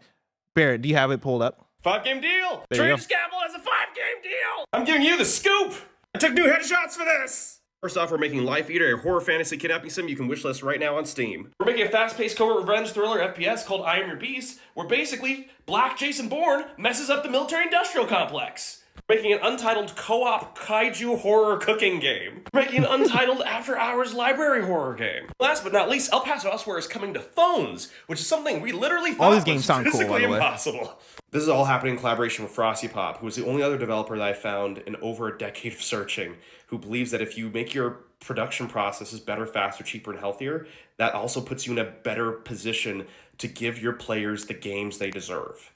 Barrett, do you have it pulled up? 5-game deal. There you Trade go. Scaffold has a 5-game deal. I'm giving you the scoop. I took new headshots for this. First off, we're making Life Eater a horror fantasy kidnapping sim you can wishlist right now on Steam. We're making a fast-paced covert revenge thriller FPS called I Am Your Beast, where basically Black Jason Bourne messes up the military-industrial complex. We're making an untitled co-op kaiju horror cooking game. We're making an untitled after-hours library horror game. Last but not least, El Paso Elsewhere is coming to phones, which is something we literally thought All these games was sound cool, by physically the way. impossible. This is all happening in collaboration with Frosty Pop, who is the only other developer that I found in over a decade of searching, who believes that if you make your production processes better, faster, cheaper, and healthier, that also puts you in a better position to give your players the games they deserve.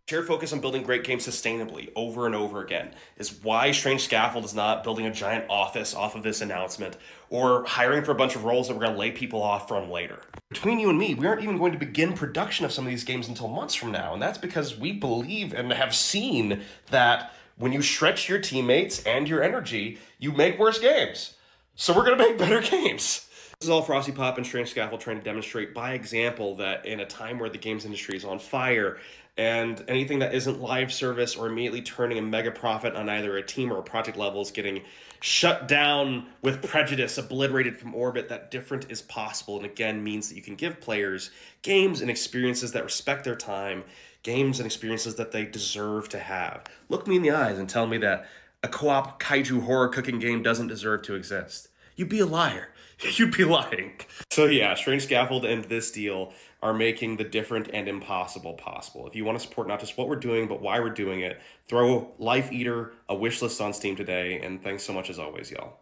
Shared focus on building great games sustainably over and over again is why Strange Scaffold is not building a giant office off of this announcement or hiring for a bunch of roles that we're going to lay people off from later. Between you and me, we aren't even going to begin production of some of these games until months from now, and that's because we believe and have seen that when you stretch your teammates and your energy, you make worse games. So we're going to make better games. This is all Frosty Pop and Strange Scaffold trying to demonstrate by example that in a time where the games industry is on fire, and anything that isn't live service or immediately turning a mega profit on either a team or a project level is getting shut down with prejudice, obliterated from orbit, that different is possible, and again means that you can give players games and experiences that respect their time, games and experiences that they deserve to have. Look me in the eyes and tell me that a co-op kaiju horror cooking game doesn't deserve to exist. You'd be a liar. You'd be lying. So yeah, Strange Scaffold and this deal are making the different and impossible possible. If you want to support not just what we're doing, but why we're doing it, throw Life Eater a wish list on Steam today, and thanks so much as always, y'all.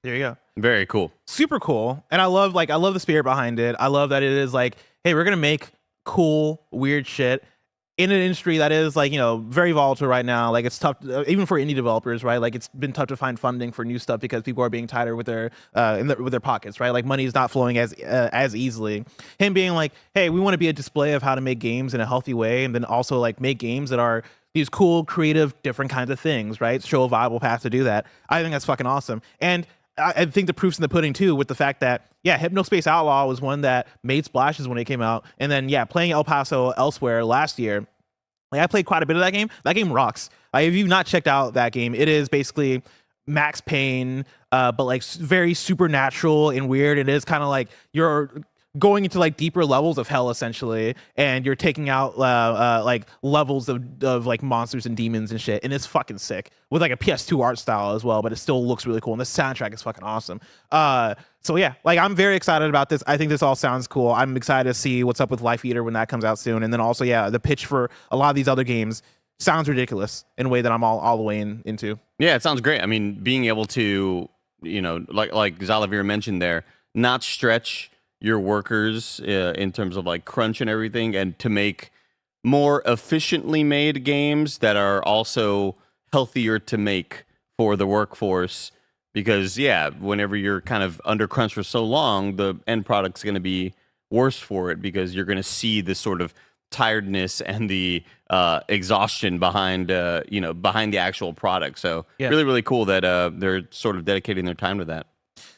There you go. Very cool. Super cool. And I love the spirit behind it. I love that it is like, hey, we're going to make cool, weird shit in an industry that is like, very volatile right now. Like it's tough, even for indie developers, right? Like it's been tough to find funding for new stuff because people are being tighter with their with their pockets, right? Like money is not flowing as easily. Him being like, hey, we want to be a display of how to make games in a healthy way, and then also like make games that are these cool, creative, different kinds of things, right? Show a viable path to do that. I think that's fucking awesome. And I think the proof's in the pudding too, with the fact that Hypnospace Outlaw was one that made splashes when it came out, and then playing El Paso Elsewhere last year, like I played quite a bit of that game. That game rocks. Like if you've not checked out that game, it is basically Max Payne, but like very supernatural and weird. It is kind of like you're going into like deeper levels of hell essentially, and you're taking out like levels of like monsters and demons and shit, and it's fucking sick with like a PS2 art style as well, but it still looks really cool, and the soundtrack is fucking awesome. So yeah, like I'm very excited about this. I think this all sounds cool. I'm excited to see what's up with Life Eater when that comes out soon, and then also the pitch for a lot of these other games sounds ridiculous in a way that I'm all the way into. Yeah, it sounds great. I mean, being able to, like Zalavir mentioned there, not stretch your workers in terms of like crunch and everything, and to make more efficiently made games that are also healthier to make for the workforce, because whenever you're kind of under crunch for so long, the end product's going to be worse for it, because you're going to see this sort of tiredness and the exhaustion behind the actual product. So really, really cool that they're sort of dedicating their time to that.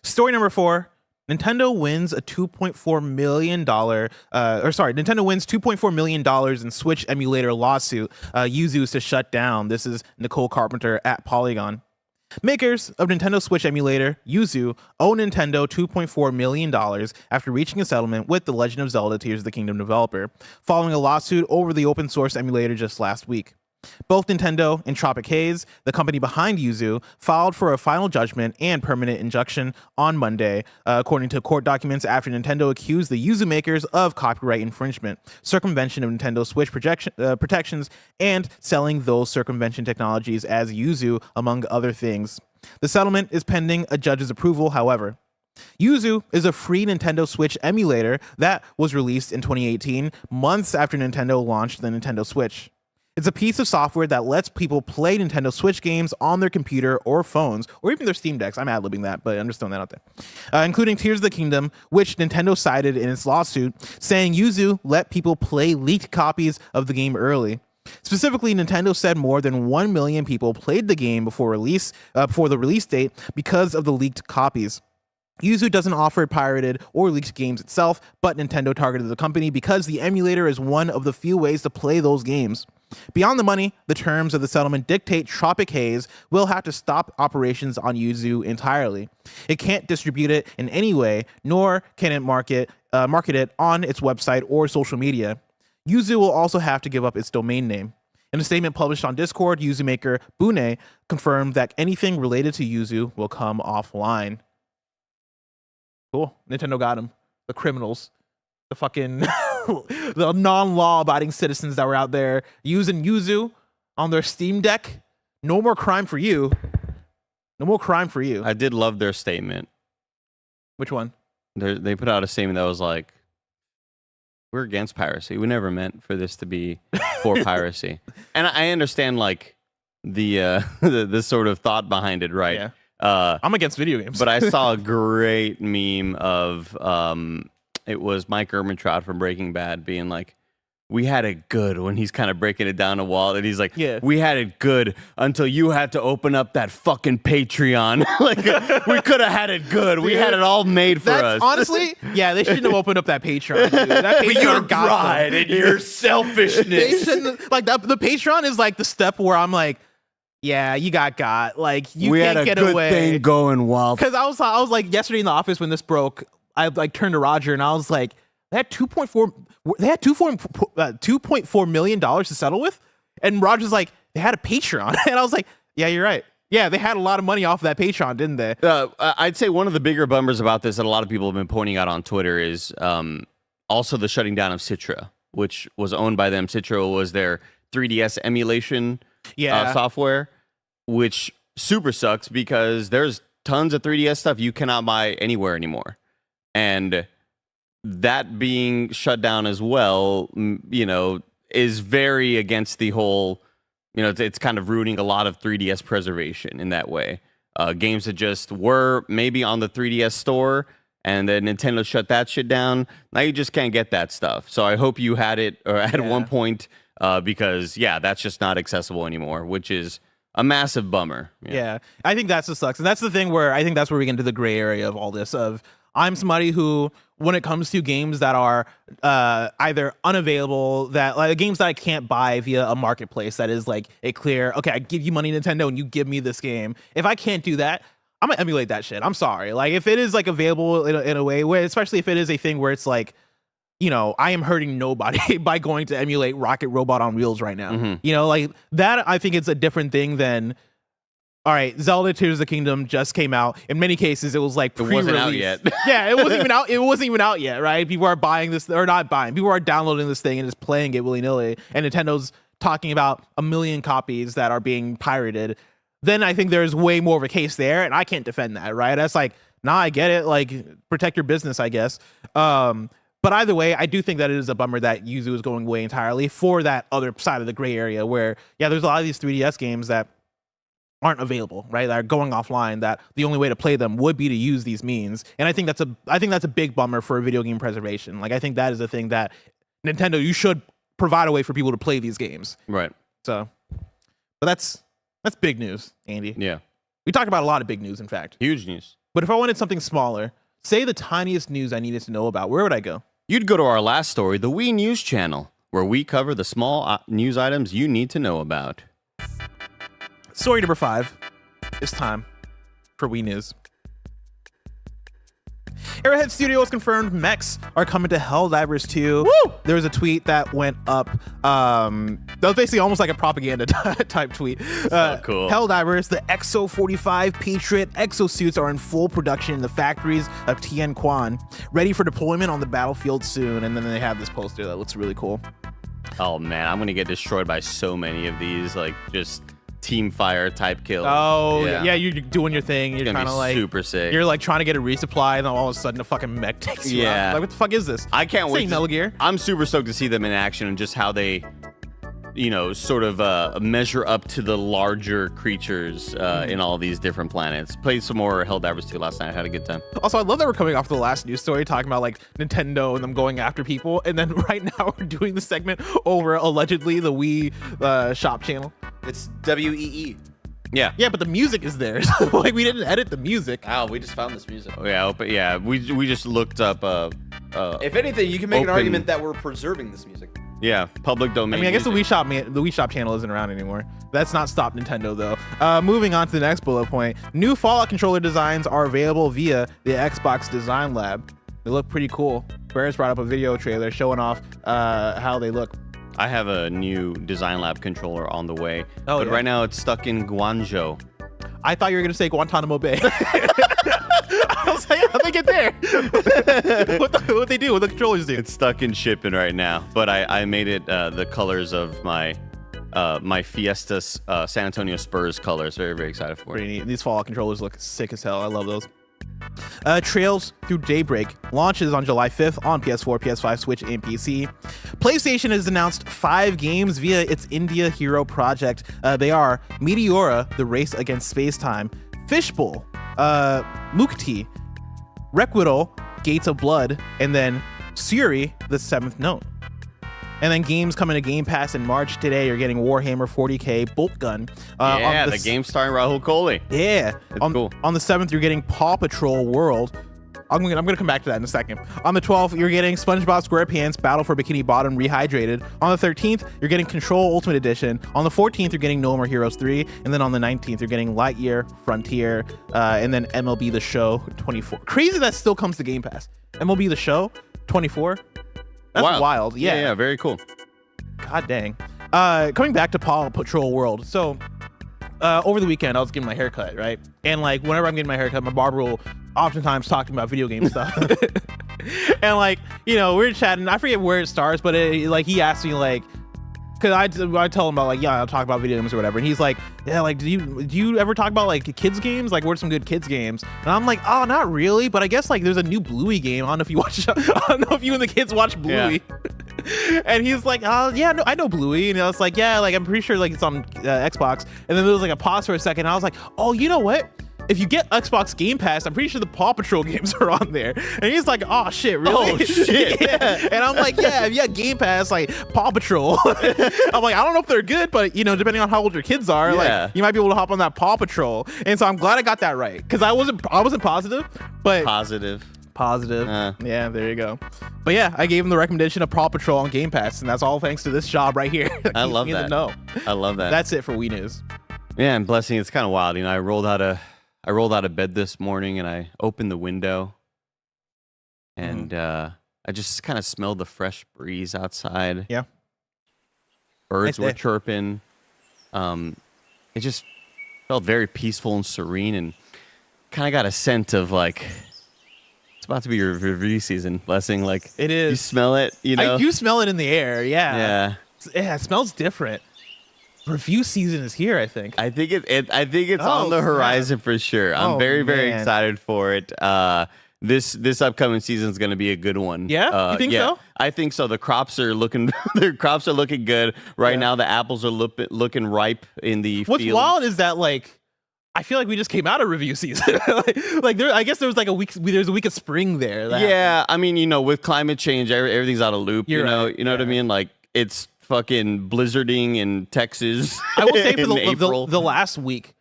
Story number 4. Nintendo wins $2.4 million in Switch emulator lawsuit. Yuzu to shut down. This is Nicole Carpenter at Polygon. Makers of Nintendo Switch emulator, Yuzu, owe Nintendo $2.4 million after reaching a settlement with the Legend of Zelda Tears of the Kingdom developer, following a lawsuit over the open source emulator just last week. Both Nintendo and Tropic Haze, the company behind Yuzu, filed for a final judgment and permanent injunction on Monday, according to court documents, after Nintendo accused the Yuzu makers of copyright infringement, circumvention of Nintendo Switch protections, and selling those circumvention technologies as Yuzu, among other things. The settlement is pending a judge's approval, however. Yuzu is a free Nintendo Switch emulator that was released in 2018, months after Nintendo launched the Nintendo Switch. It's a piece of software that lets people play Nintendo Switch games on their computer or phones, or even their Steam Decks. I'm ad-libbing that, but I'm just throwing that out there. Including Tears of the Kingdom, which Nintendo cited in its lawsuit, saying Yuzu let people play leaked copies of the game early. Specifically, Nintendo said more than 1 million people played the game before the release date because of the leaked copies. Yuzu doesn't offer pirated or leaked games itself, but Nintendo targeted the company because the emulator is one of the few ways to play those games. Beyond the money, the terms of the settlement dictate Tropic Haze will have to stop operations on Yuzu entirely. It can't distribute it in any way, nor can it market it on its website or social media. Yuzu will also have to give up its domain name. In a statement published on Discord, Yuzu maker Bune confirmed that anything related to Yuzu will come offline. Cool. Nintendo got him. The criminals. The fucking the non-law abiding citizens that were out there using Yuzu on their Steam Deck. No more crime for you. No more crime for you. I did love their statement. Which one? They put out a statement that was like, we're against piracy. We never meant for this to be for piracy. And I understand like the sort of thought behind it, right? Yeah. I'm against video games. But I saw a great meme of it was Mike Ehrmantraut from Breaking Bad being like, we had it good, when he's kind of breaking it down a wall, and he's like, yeah, we had it good until you had to open up that fucking Patreon. Like, we could have had it good. We had it all made for us. Honestly, yeah, they shouldn't have opened up that Patreon. Dude. That Patreon your got pride them. and your selfishness. They shouldn't, like that. The Patreon is like the step where I'm like, yeah, you got. Like, you we can't had a get good away. thing going, Walt. Because I was like yesterday in the office when this broke, I like turned to Roger and I was like, they had $2.4 million to settle with, and Roger's like, they had a Patreon, and I was like, yeah, you're right. Yeah, they had a lot of money off of that Patreon, didn't they? I'd say one of the bigger bummers about this that a lot of people have been pointing out on Twitter is also the shutting down of Citra, which was owned by them. Citra was their 3DS emulation software, which super sucks because there's tons of 3DS stuff you cannot buy anywhere anymore. And that being shut down as well, you know, is very against the whole, you know, it's kind of ruining a lot of 3DS preservation in that way. Games that just were maybe on the 3DS store and then Nintendo shut that shit down. Now you just can't get that stuff. So I hope you had it or at one point because, yeah, that's just not accessible anymore, which is a massive bummer. Yeah, I think that's what sucks. And that's the thing where I think that's where we get into the gray area of all this of, I'm somebody who, when it comes to games that are either unavailable, that like games that I can't buy via a marketplace that is like a clear, okay, I give you money, Nintendo, and you give me this game. If I can't do that, I'm gonna emulate that shit. I'm sorry. Like if it is like available in a way where, especially if it is a thing where it's like, you know, I am hurting nobody by going to emulate Rocket Robot on Wheels right now. Mm-hmm. You know, like that, I think it's a different thing than, all right, Zelda Tears of the Kingdom just came out. In many cases, it was like pre-release. It wasn't out yet. Yeah, it wasn't even out. It wasn't even out yet, right? People are buying this, or not buying. People are downloading this thing and just playing it willy-nilly. And Nintendo's talking about 1 million copies that are being pirated. Then I think there's way more of a case there, and I can't defend that, right? That's like, nah, I get it. Like, protect your business, I guess. But either way, I do think that it is a bummer that Yuzu is going away entirely for that other side of the gray area where, yeah, there's a lot of these 3DS games that aren't available, right? That are going offline, that the only way to play them would be to use these means. And I think that's a big bummer for video game preservation. Like I think that is a thing that Nintendo, you should provide a way for people to play these games. Right. So, but that's big news, Andy. Yeah. We talked about a lot of big news, in fact. Huge news. But if I wanted something smaller, say the tiniest news I needed to know about, where would I go? You'd go to our last story, the Wii News channel, where we cover the small news items you need to know about. Story number 5. It's time for Wii News. Arrowhead Studios confirmed mechs are coming to Helldivers 2. Woo! There was a tweet that went up. That was basically almost like a propaganda type tweet. So cool. Helldivers, the Exo 45 Patriot exosuits are in full production in the factories of Tien Quan, ready for deployment on the battlefield soon. And then they have this poster that looks really cool. Oh man, I'm gonna get destroyed by so many of these, like just team fire type kills. Oh yeah, you're doing your thing. You're trying to like super sick. You're like trying to get a resupply, and then all of a sudden a fucking mech takes you out. Like what the fuck is this? I can't wait. Metal Gear. I'm super stoked to see them in action and just how they, you know, sort of measure up to the larger creatures in all these different planets. Played some more Helldivers 2 last night. I had a good time. Also, I love that we're coming off the last news story talking about like Nintendo and them going after people, and then right now we're doing the segment over allegedly the Wii shop channel. It's WEE. Yeah. Yeah, but the music is there. So, like, we didn't edit the music. Wow, we just found this music. Oh, yeah, but yeah, we just looked up. If anything, you can make an open- argument that we're preserving this music. Yeah, public domain. I mean, I guess the music. Wii Shop channel isn't around anymore. That's not stopped Nintendo though. Moving on to the next bullet point. New Fallout controller designs are available via the Xbox Design Lab. They look pretty cool. Bears brought up a video trailer showing off how they look. I have a new Design Lab controller on the way, Oh, but yeah? right now it's stuck in Guangzhou. I thought you were gonna say Guantanamo Bay. I was like, how'd they get there? what they do? What the controllers do? It's stuck in shipping right now, but I made it the colors of my Fiesta San Antonio Spurs colors. Very, very excited for it. Pretty neat. These Fallout controllers look sick as hell. I love those. Trails Through Daybreak launches on July 5th on PS4, PS5, Switch, and PC. PlayStation has announced 5 games via its India Hero project. They are Meteora, The Race Against Space-Time, Fishbowl, Mukti, Requital, Gates of Blood, and then Suri, The Seventh Note. And then games coming to Game Pass in March. Today, you're getting Warhammer 40k Bolt Gun. Yeah, on the game starring Rahul Kohli. Yeah. Cool. On the 7th, you're getting Paw Patrol World. I'm gonna come back to that in a second. On the 12th, you're getting SpongeBob SquarePants Battle for Bikini Bottom Rehydrated. On the 13th, you're getting Control Ultimate Edition. On the 14th, you're getting No More Heroes 3. And then on the 19th, you're getting Lightyear, Frontier, and then MLB The Show 24. Crazy that still comes to Game Pass. MLB The Show 24? That's wild. Yeah, very cool. God dang. Coming back to Paw Patrol World. So, over the weekend, I was getting my haircut, right? And like, whenever I'm getting my haircut, my barber will oftentimes talk about video game stuff. And like, you know, we're chatting. I forget where it starts, but like, he asked me like, cause I tell him about like, yeah, I'll talk about video games or whatever. And he's like, yeah, like, do you ever talk about like kids games? Like, what are some good kids games? And I'm like, oh, not really. But I guess like there's a new Bluey game. I don't know if you watch, I don't know if you and the kids watch Bluey. Yeah. And he's like, oh yeah, no, I know Bluey. And I was like, yeah, like I'm pretty sure like it's on Xbox. And then there was like a pause for a second. And I was like, oh, you know what? If you get Xbox Game Pass, I'm pretty sure the Paw Patrol games are on there. And he's like, oh shit, really? Oh shit. Yeah. And I'm like, yeah, if you got Game Pass, like Paw Patrol. I'm like, I don't know if they're good, but you know, depending on how old your kids are, like you might be able to hop on that Paw Patrol. And so I'm glad I got that right. Because I wasn't positive, but Positive. Yeah, there you go. But yeah, I gave him the recommendation of Paw Patrol on Game Pass, and that's all thanks to this job right here. I love that. No. I love that. That's it for Wii News. Yeah, and Blessing, it's kind of wild. You know, I rolled out of bed this morning and I opened the window and I just kind of smelled the fresh breeze outside. Yeah. Birds Nice were day. chirping. It just felt very peaceful and serene and kind of got a scent of like, it's about to be your review season, Blessing. Like, It is. you smell it, you know? I do smell it in the air. Yeah. Yeah. Yeah, it smells different. Review season is here, I think. I think it's Oh, on the snap. horizon for sure. I'm Oh, very, very man. excited for it. This upcoming season is going to be a good one. Yeah? You think so? I think so. The crops are looking good right now. The apples are looking ripe in the What's fields. wild is that like I feel like we just came out of review season. like there, I guess there was like a week. There's a week of spring there. that Yeah, I mean, you know, with climate change, everything's out of loop. You're you know right, what I mean? Like it's fucking blizzarding in Texas. I will say for in April. the last week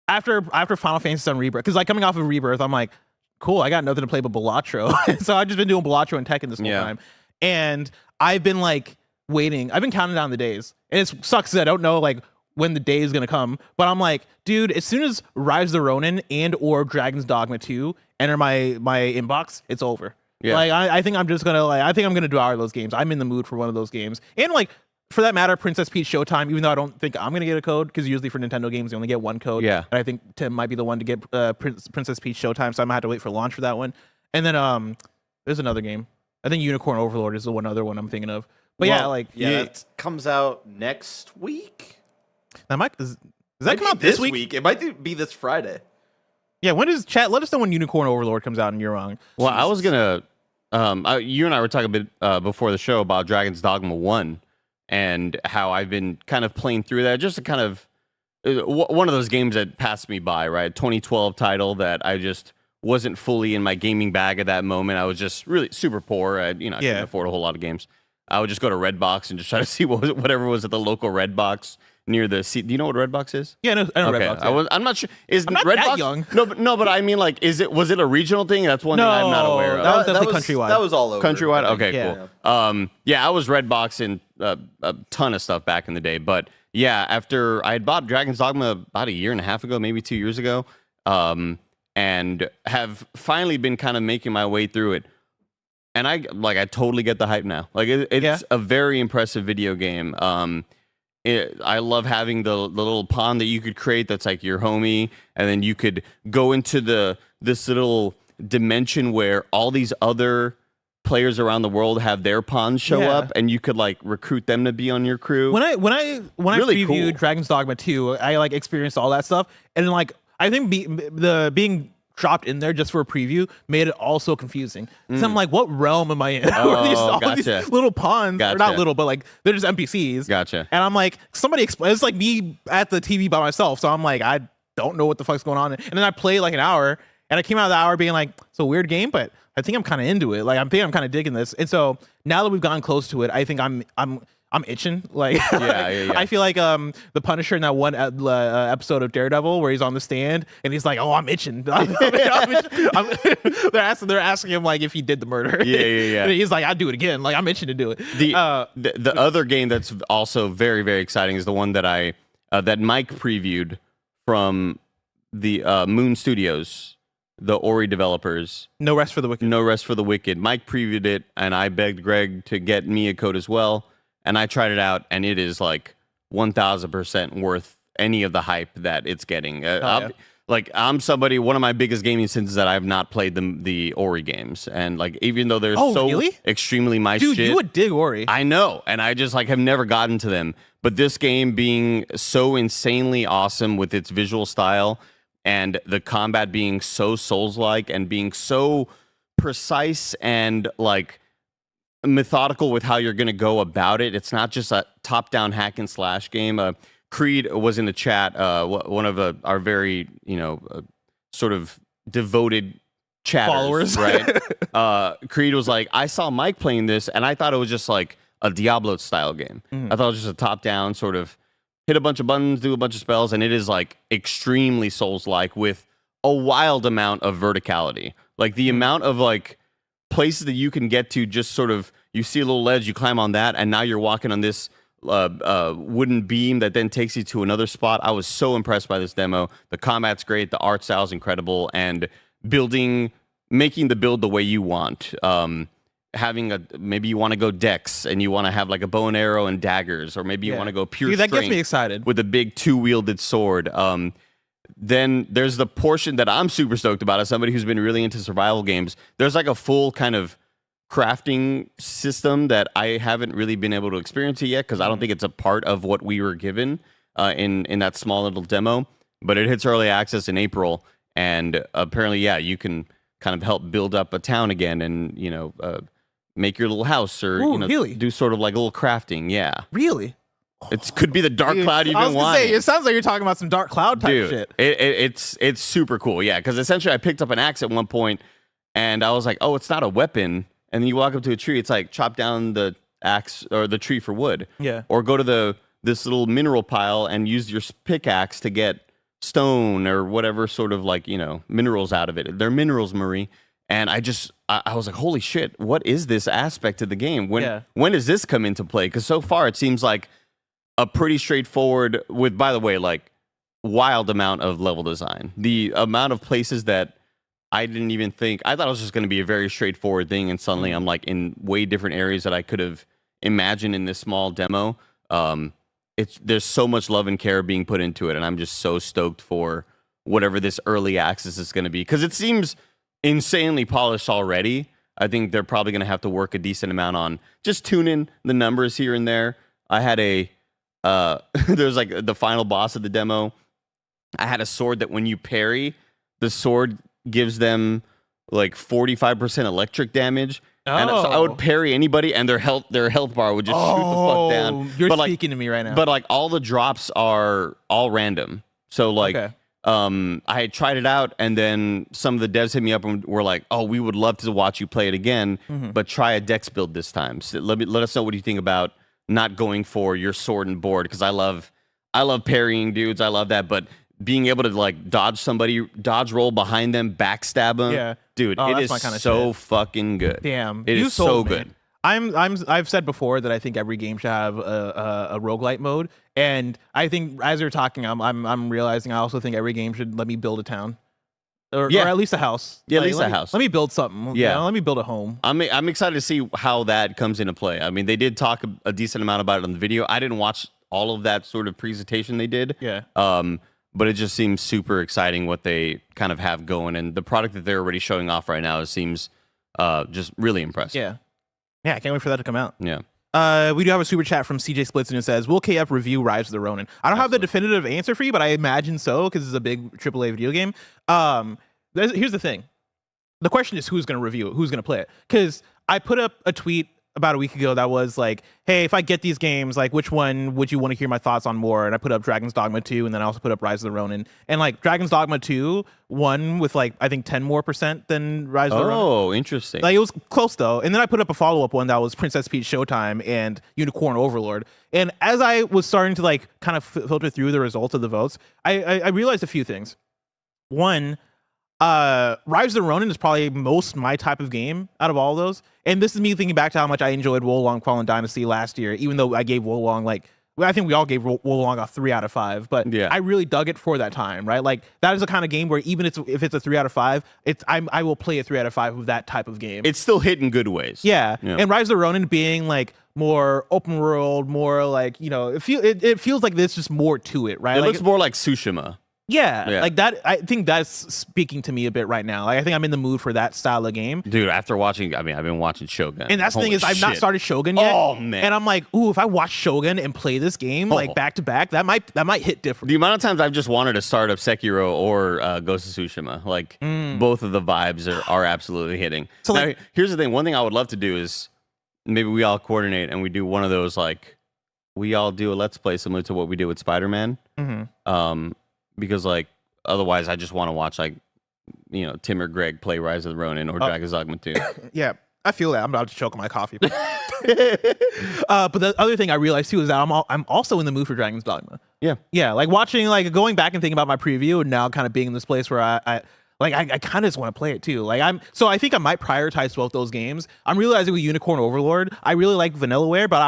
after Final Fantasy VII Rebirth, because like coming off of Rebirth, I'm like, cool, I got nothing to play but Balatro. So I've just been doing Balatro and Tekken this whole time, and I've been like waiting. I've been counting down the days, and it sucks that I don't know like when the day is gonna come. But I'm like, dude, as soon as Rise of the Ronin and or Dragon's Dogma 2 enter my inbox, it's over. Yeah. Like I think I'm just gonna I think I'm gonna devour those games. I'm in the mood for one of those games, and like. For that matter, Princess Peach Showtime, even though I don't think I'm going to get a code, because usually for Nintendo games, you only get one code. Yeah. And I think Tim might be the one to get Princess Peach Showtime, so I'm going to have to wait for launch for that one. And then there's another game. I think Unicorn Overlord is the one other one I'm thinking of. But It comes out next week. That might, does that Might come be out this week? It might be this Friday. Yeah, when does chat? Let us know when Unicorn Overlord comes out and you're wrong. Well, I was gonna. You and I were talking a bit before the show about Dragon's Dogma 1 and how I've been kind of playing through that. Just to kind of one of those games that passed me by, right? 2012 title that I just wasn't fully in my gaming bag at that moment. I was just really super poor. I couldn't afford a whole lot of games. I would just go to Redbox and just try to see whatever was at the local Redbox near the seat. Do you know what Redbox is? Yeah, no, I know Okay, Redbox. Yeah. I'm not sure. Is I'm not Redbox that young. No, but I mean, like, was it a regional thing? That's one thing I'm not aware of. That was definitely countrywide. That was all over. Countrywide? I think. Okay, Yeah. cool. Yeah, I was Redboxing a ton of stuff back in the day. But yeah, after I had bought Dragon's Dogma about a year and a half ago, maybe 2 years ago, and have finally been kind of making my way through it. And I totally get the hype now. Like, it's a very impressive video game. I love having the little pond that you could create that's like your homie, and then you could go into this little dimension where all these other players around the world have their ponds show up, and you could like recruit them to be on your crew. When I Really previewed cool. Dragon's Dogma 2, I like experienced all that stuff, and like I think being dropped in there just for a preview made it all so confusing. So I'm like, what realm am I in? All these Gotcha. little ponds, or not Gotcha. little, but like they're just NPCs. Gotcha. And I'm like, somebody explain. It's like me at the TV by myself, so I'm like, I don't know what the fuck's going on. And then I played like an hour, and I came out of the hour being like, it's a weird game, but I think I'm kind of into it. Like, I'm kind of digging this. And so now that we've gotten close to it, I think I'm itching. Like, Yeah. I feel like the Punisher in that one episode of Daredevil where he's on the stand and he's like, "Oh, I'm itching." They're asking him like if he did the murder. Yeah. And he's like, "I'd do it again." Like, I'm itching to do it. The other game that's also very, very exciting is the one that that Mike previewed from the Moon Studios, the Ori developers. No Rest for the Wicked. No Rest for the Wicked. Mike previewed it, and I begged Greg to get me a code as well. And I tried it out, and it is like 1,000% worth any of the hype that it's getting. I'm somebody, one of my biggest gaming sins is that I have not played the Ori games. And like, even though they're really? extremely my Dude, shit. you would dig Ori. I know, and I just like have never gotten to them. But this game being so insanely awesome with its visual style and the combat being so Souls-like and being so precise and like methodical with how you're going to go about it. It's not just a top-down hack and slash game. Creed was in the chat, one of our very, sort of devoted chatters, Followers. right? Creed was like, I saw Mike playing this, and I thought it was just like a Diablo-style game. I thought it was just a top-down sort of hit a bunch of buttons, do a bunch of spells, and it is like extremely Souls-like with a wild amount of verticality. Like the amount of like places that you can get to, just sort of, you see a little ledge, you climb on that, and now you're walking on this wooden beam that then takes you to another spot. I was so impressed by this demo. The combat's great, the art style is incredible, and making the build the way you want. Maybe you want to go dex and you want to have like a bow and arrow and daggers, or maybe you want to go pure Dude, that gets strength me excited. with a big two-wielded sword. Then there's the portion that I'm super stoked about as somebody who's been really into survival games. There's like a full kind of crafting system that I haven't really been able to experience it yet because I don't think it's a part of what we were given in that small little demo. But it hits early access in April, and apparently, you can kind of help build up a town again, and make your little house, or really? do sort of like a little crafting. Yeah, Really? it could be the dark cloud you've I been was gonna wanting. say, it sounds like you're talking about some Dark Cloud type Dude, shit. It's super cool, yeah. Because essentially, I picked up an axe at one point, and I was like, "Oh, it's not a weapon." And then you walk up to a tree, it's like chop down the axe or the tree for wood. Yeah. Or go to this little mineral pile and use your pickaxe to get stone or whatever sort of like minerals out of it. They're minerals, Marie. And I was like, holy shit, what is this aspect of the game? When does this come into play? Because so far it seems like a pretty straightforward, with, by the way, like wild amount of level design. The amount of places that I didn't even think, I thought it was just going to be a very straightforward thing, and suddenly I'm like in way different areas that I could have imagined in this small demo. There's so much love and care being put into it, and I'm just so stoked for whatever this early access is going to be, because it seems insanely polished already. I think they're probably going to have to work a decent amount on just tuning the numbers here and there. I had there's like the final boss of the demo. I had a sword that when you parry, the sword gives them like 45% electric damage. And so I would parry anybody, and their health bar would just shoot the fuck down. You're but speaking to me right now. But like all the drops are all random. So like I had tried it out, and then some of the devs hit me up and were like, "Oh, we would love to watch you play it again, but try a dex build this time. So let us know what you think about not going for your sword and board, because I love I love parrying dudes. I love that, but being able to like dodge roll behind them, backstab them, Yeah. dude, Oh, it that's is my kinda so shit. fucking good. Damn, it you is sold so me. good. I've said before that I think every game should have a roguelite mode, and I think as you're talking, I'm realizing I also think every game should let me build a town, or at least a house. Yeah, at Like, least let a me- house. Let me build something. Yeah. You know, let me build a home. I'm excited to see how that comes into play. I mean, they did talk a decent amount about it on the video. I didn't watch all of that sort of presentation they did. Yeah. But it just seems super exciting what they kind of have going, and the product that they're already showing off right now seems just really impressive. Yeah. Yeah, I can't wait for that to come out. Yeah. We do have a super chat from CJ Splitson who says, "Will KF review Rise of the Ronin?" I don't have the definitive answer for you, but I imagine so because it's a big AAA video game. Here's the thing: the question is who's going to review it, who's going to play it? Because I put up a tweet about a week ago that was like, "Hey, if I get these games, like, which one would you want to hear my thoughts on more?" And I put up Dragon's Dogma 2, and then I also put up Rise of the Ronin. And like Dragon's Dogma 2 won with like I think 10% more than Rise of the Ronin. Oh, interesting. Like it was close though, and then I put up a follow-up one that was Princess Peach Showtime and Unicorn Overlord. And as I was starting to like kind of filter through the results of the votes, I realized a few things. One, Rise of the Ronin is probably most my type of game out of all of those. And this is me thinking back to how much I enjoyed Wolong Fallen Dynasty last year, even though I gave Wolong I think we all gave Wolong a 3 out of 5, but Yeah. I really dug it for that time, right? Like that is the kind of game where even if it's a 3 out of 5, I will play a 3 out of 5 of that type of game. It's still hit in good ways. Yeah. Yeah. And Rise of the Ronin being like more open world, more like, you know, it feels like there's just more to it, right? It Like, looks more like Tsushima. yeah, like that. I think that's speaking to me a bit right now. Like, I think I'm in the mood for that style of game. Dude, after watching, I've been watching Shogun. And that's the thing Holy is, I've not shit. started Shogun yet. Oh, man. And I'm like, ooh, if I watch Shogun and play this game like back to back, that might hit different. The amount of times I've just wanted to start up Sekiro or Ghost of Tsushima, like both of the vibes are absolutely hitting. So, Now, like- here's the thing. One thing I would love to do is maybe we all coordinate and we do one of those, like, we all do a Let's Play similar to what we did with Spider-Man. Because, like, otherwise I just want to watch, like, you know, Tim or Greg play Rise of the Ronin or Dragon's Dogma 2. Yeah, I feel that. I'm about to choke on my coffee. But the other thing I realized too is that I'm also in the mood for Dragon's Dogma. Yeah, like watching, like going back and thinking about my preview, and now kind of being in this place where I kind of just want to play it too. Like I think I might prioritize both those games. I'm realizing with Unicorn Overlord, I really like Vanillaware, but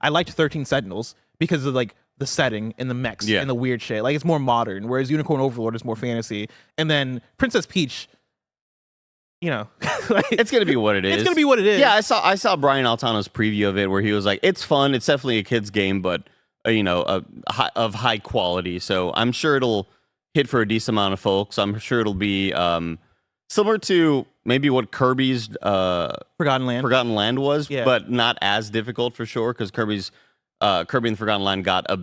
I liked 13 Sentinels because of like the setting and the mechs and the weird shit. Like it's more modern, whereas Unicorn Overlord is more fantasy. And then Princess Peach, you know, like, It's gonna be what it is. it's gonna be what it is. Yeah, I saw Brian Altano's preview of it where he was like, "It's fun. It's definitely a kid's game, but you know, of high quality. So I'm sure it'll hit for a decent amount of folks. I'm sure it'll be similar to maybe what Kirby's Forgotten Land was, Yeah. but not as difficult for sure because Kirby and the Forgotten Land got a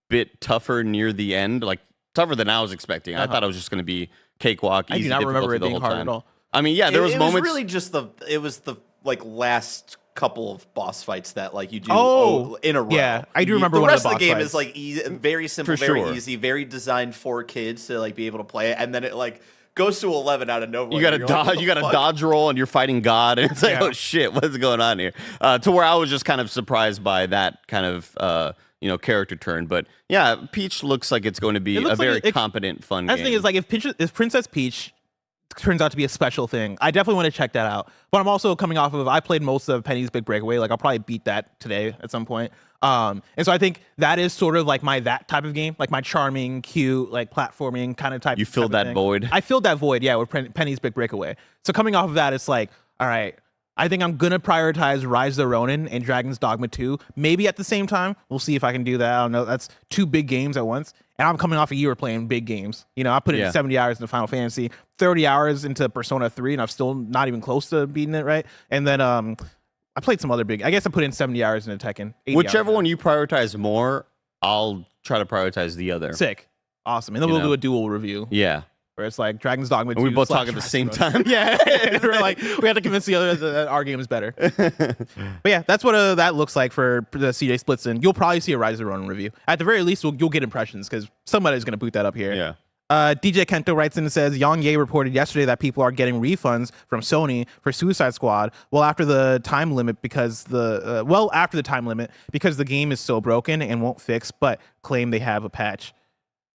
bit tougher near the end, like tougher than I was expecting. I thought it was just going to be cakewalk. I do easy not remember difficulty it the being whole hard time. at all. I mean, yeah, there was moments. It was really just the like last couple of boss fights that like you do in a row. Yeah, I do remember the one of rest the of the boss game fights. is like easy, very simple, For very sure. easy, very designed for kids to like be able to play it, and then it like goes to 11 out of nowhere. You got to You're like, what dodge. the You got to fuck? dodge roll, and you're fighting God, and it's like, Yeah. oh shit, what's going on here? To where I was just kind of surprised by that kind of character turn. But yeah, Peach looks like it's going to be It a looks like very it- competent, fun That's game. the thing is like if Princess Peach turns out to be a special thing, I definitely want to check that out. But I'm also coming off of I played most of Penny's Big Breakaway. Like I'll probably beat that today at some point. And so I think that is sort of like that type of game, like my charming, cute, like platforming kind of type. You filled type of that thing. void. I filled that void, yeah, with Penny's Big Breakaway. So coming off of that, it's like, all right, I think I'm gonna prioritize Rise of the Ronin and Dragon's Dogma 2, maybe at the same time. We'll see if I can do that. I don't know. That's 2 big games at once. And I'm coming off a year playing big games. You know, I put in Yeah. 70 hours into Final Fantasy, 30 hours into Persona 3, and I'm still not even close to beating it, right? And then I played some other big. I guess I put in 70 hours into Tekken. 80 Whichever hours. one you prioritize more, I'll try to prioritize the other. Sick. Awesome. And then You we'll know. do a dual review Yeah. where it's like Dragon's Dogma 2. And we both slash talk at the Rise of same Ronin. time. Yeah. And we're like, we have to convince the other that our game is better. But yeah, that's what that looks like for the CJ Splitson. You'll probably see a Rise of the Ronin review. At the very least, you'll get impressions because somebody's going to boot that up here. Yeah. DJ Kento writes in and says, Yang Ye reported yesterday that people are getting refunds from Sony for Suicide Squad after the time limit because the game is so broken and won't fix, but claim they have a patch.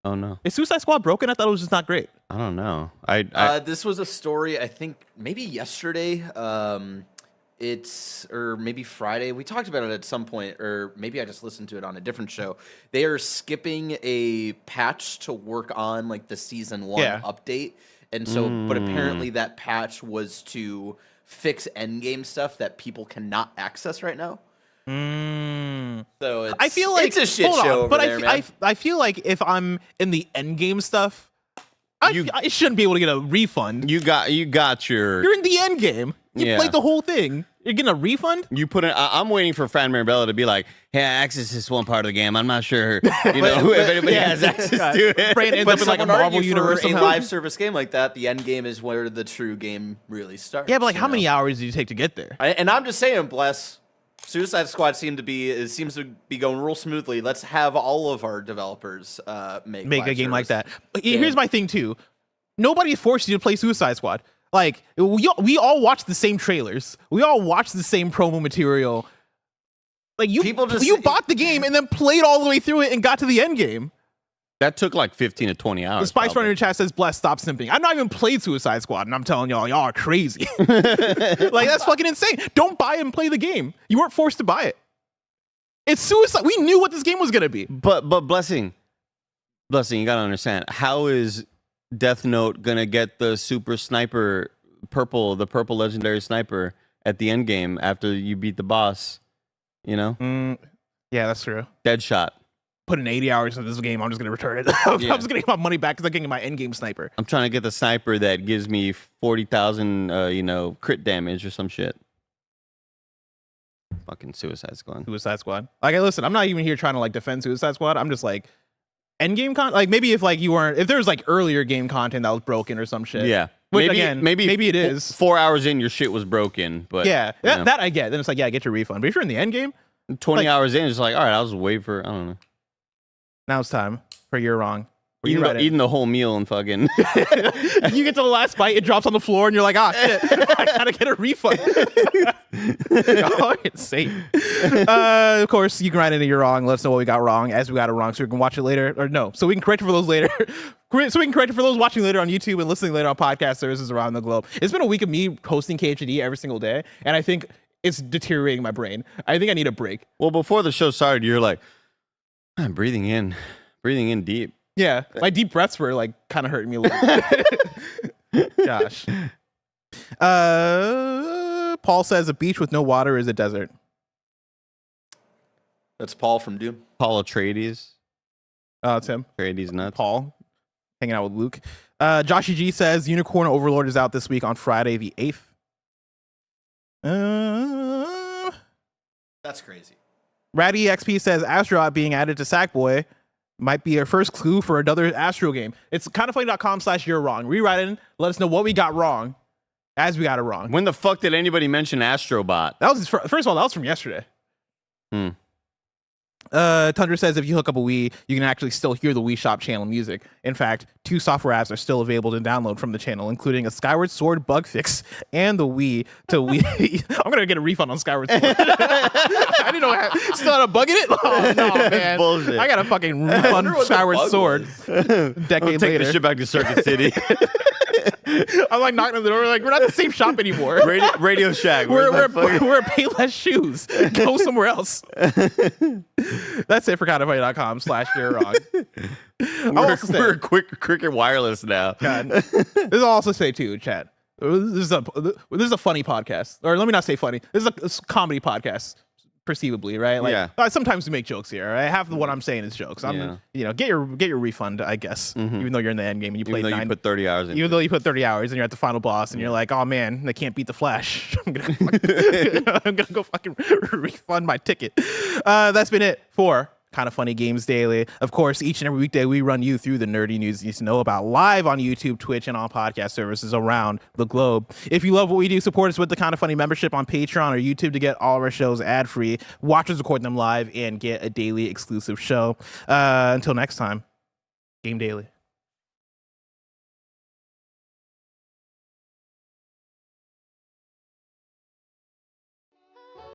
Oh no. Is Suicide Squad broken? I thought it was just not great. I don't know. This was a story, I think maybe yesterday. Or maybe Friday. We talked about it at some point, or maybe I just listened to it on a different show. They are skipping a patch to work on like the season 1 update. And so, but apparently that patch was to fix endgame stuff that people cannot access right now. So I feel like it's a shit show over there, man. I feel like if I'm in the endgame stuff, I shouldn't be able to get a refund. You got your. You're in the endgame. You played the whole thing. You're getting a refund? You put in. I'm waiting for Fran Mirabella to be like, "Hey, I access this one part of the game. I'm not sure, if anybody has access to it." Fran ends up in like a Marvel universe. For a live service game like that, the end game is where the true game really starts. Yeah, but like, how many hours do you take to get there? And I'm just saying, Bless. Suicide Squad seems to be going real smoothly. Let's have all of our developers make a game like that. Here's my thing too. Nobody forced you to play Suicide Squad. Like we all watched the same trailers. We all watched the same promo material. Like you bought the game and then played all the way through it and got to the end game. That took like 15 to 20 hours. The Spice Runner in chat says, "Bless, stop simping." I've not even played Suicide Squad, and I'm telling y'all are crazy. Like that's fucking insane. Don't buy it and play the game. You weren't forced to buy it. It's Suicide. We knew what this game was gonna be. But blessing, you gotta understand. How is Death Note gonna get the super sniper the purple legendary sniper at the end game after you beat the boss? Yeah, that's true. Deadshot. Put in 80 hours into this game, I'm just gonna return it. I'm just gonna get my money back because I'm getting my end game sniper. I'm trying to get the sniper that gives me 40,000, crit damage or some shit. Fucking Suicide Squad. Like, listen, I'm not even here trying to like defend Suicide Squad. I'm just like, end game like maybe if there was like earlier game content that was broken or some shit. Yeah. Which maybe it is. 4 hours in, your shit was broken, but that I get. Then it's like, get your refund. But if you're in the end game, 20 hours in, it's like, all right, I'll just wait for, I don't know. Now it's time for You're Wrong. Eating the whole meal and fucking. You get to the last bite, it drops on the floor, and you're like, shit, I gotta get a refund. Insane. Of course, you can write into You're Wrong. Let us know what we got wrong, as we got it wrong, so we can watch it later. Or no, so we can correct it for those later. So we can correct it for those watching later on YouTube and listening later on podcast services around the globe. It's been a week of me hosting KHD every single day, and I think it's deteriorating my brain. I think I need a break. Well, before the show started, you're like, I'm breathing in deep. Yeah, my deep breaths were like kind of hurting me a little bit. Gosh. Paul says a beach with no water is a desert. That's Paul from Doom. Paul Atreides. Oh, it's him. Atreides nuts. Paul hanging out with Luke. Joshy G says Unicorn Overlord is out this week on Friday the 8th. That's crazy. Ratty XP says Astrobot being added to Sackboy might be our first clue for another Astro game. It's kindoffunny.com/you're wrong. Rewrite it. Let us know what we got wrong as we got it wrong. When the fuck did anybody mention Astrobot? That was first of all, that was from yesterday. Tundra says if you hook up a Wii, you can actually still hear the Wii Shop channel music. In fact, 2 software apps are still available to download from the channel, including a Skyward Sword bug fix and the Wii to Wii. I'm gonna get a refund on Skyward Sword. I didn't know still had a bug in it. Oh no, man! Bullshit. I got a fucking refund Skyward Sword. Decade later, take the shit back to Circuit City. I'm like knocking on the door, like we're not the same shop anymore. Radio Shack. We're Payless Shoes. Go somewhere else. That's it for kindoffunny.com/you're wrong. We're Cricket Wireless now. God. This will also say too, chat. This is a funny podcast, or let me not say funny. This is a comedy podcast, perceivably, right? Like, sometimes we make jokes here. Right? Half of what I'm saying is jokes. Get your refund, I guess. Even though you're in the end game and you played 9. You put 30 hours. Even though you put 30 hours and you're at the final boss and you're like, oh man, they can't beat the Flash. I'm gonna go fucking refund my ticket. That's been it for Kind of Funny Games Daily. Of course, each and every weekday we run you through the nerdy news you need to know about live on YouTube, Twitch, and on podcast services around the globe. If you love what we do, support us with the Kind of Funny membership on Patreon or YouTube to get all of our shows ad-free, watch us record them live, and get a daily exclusive show. Until next time, Game Daily.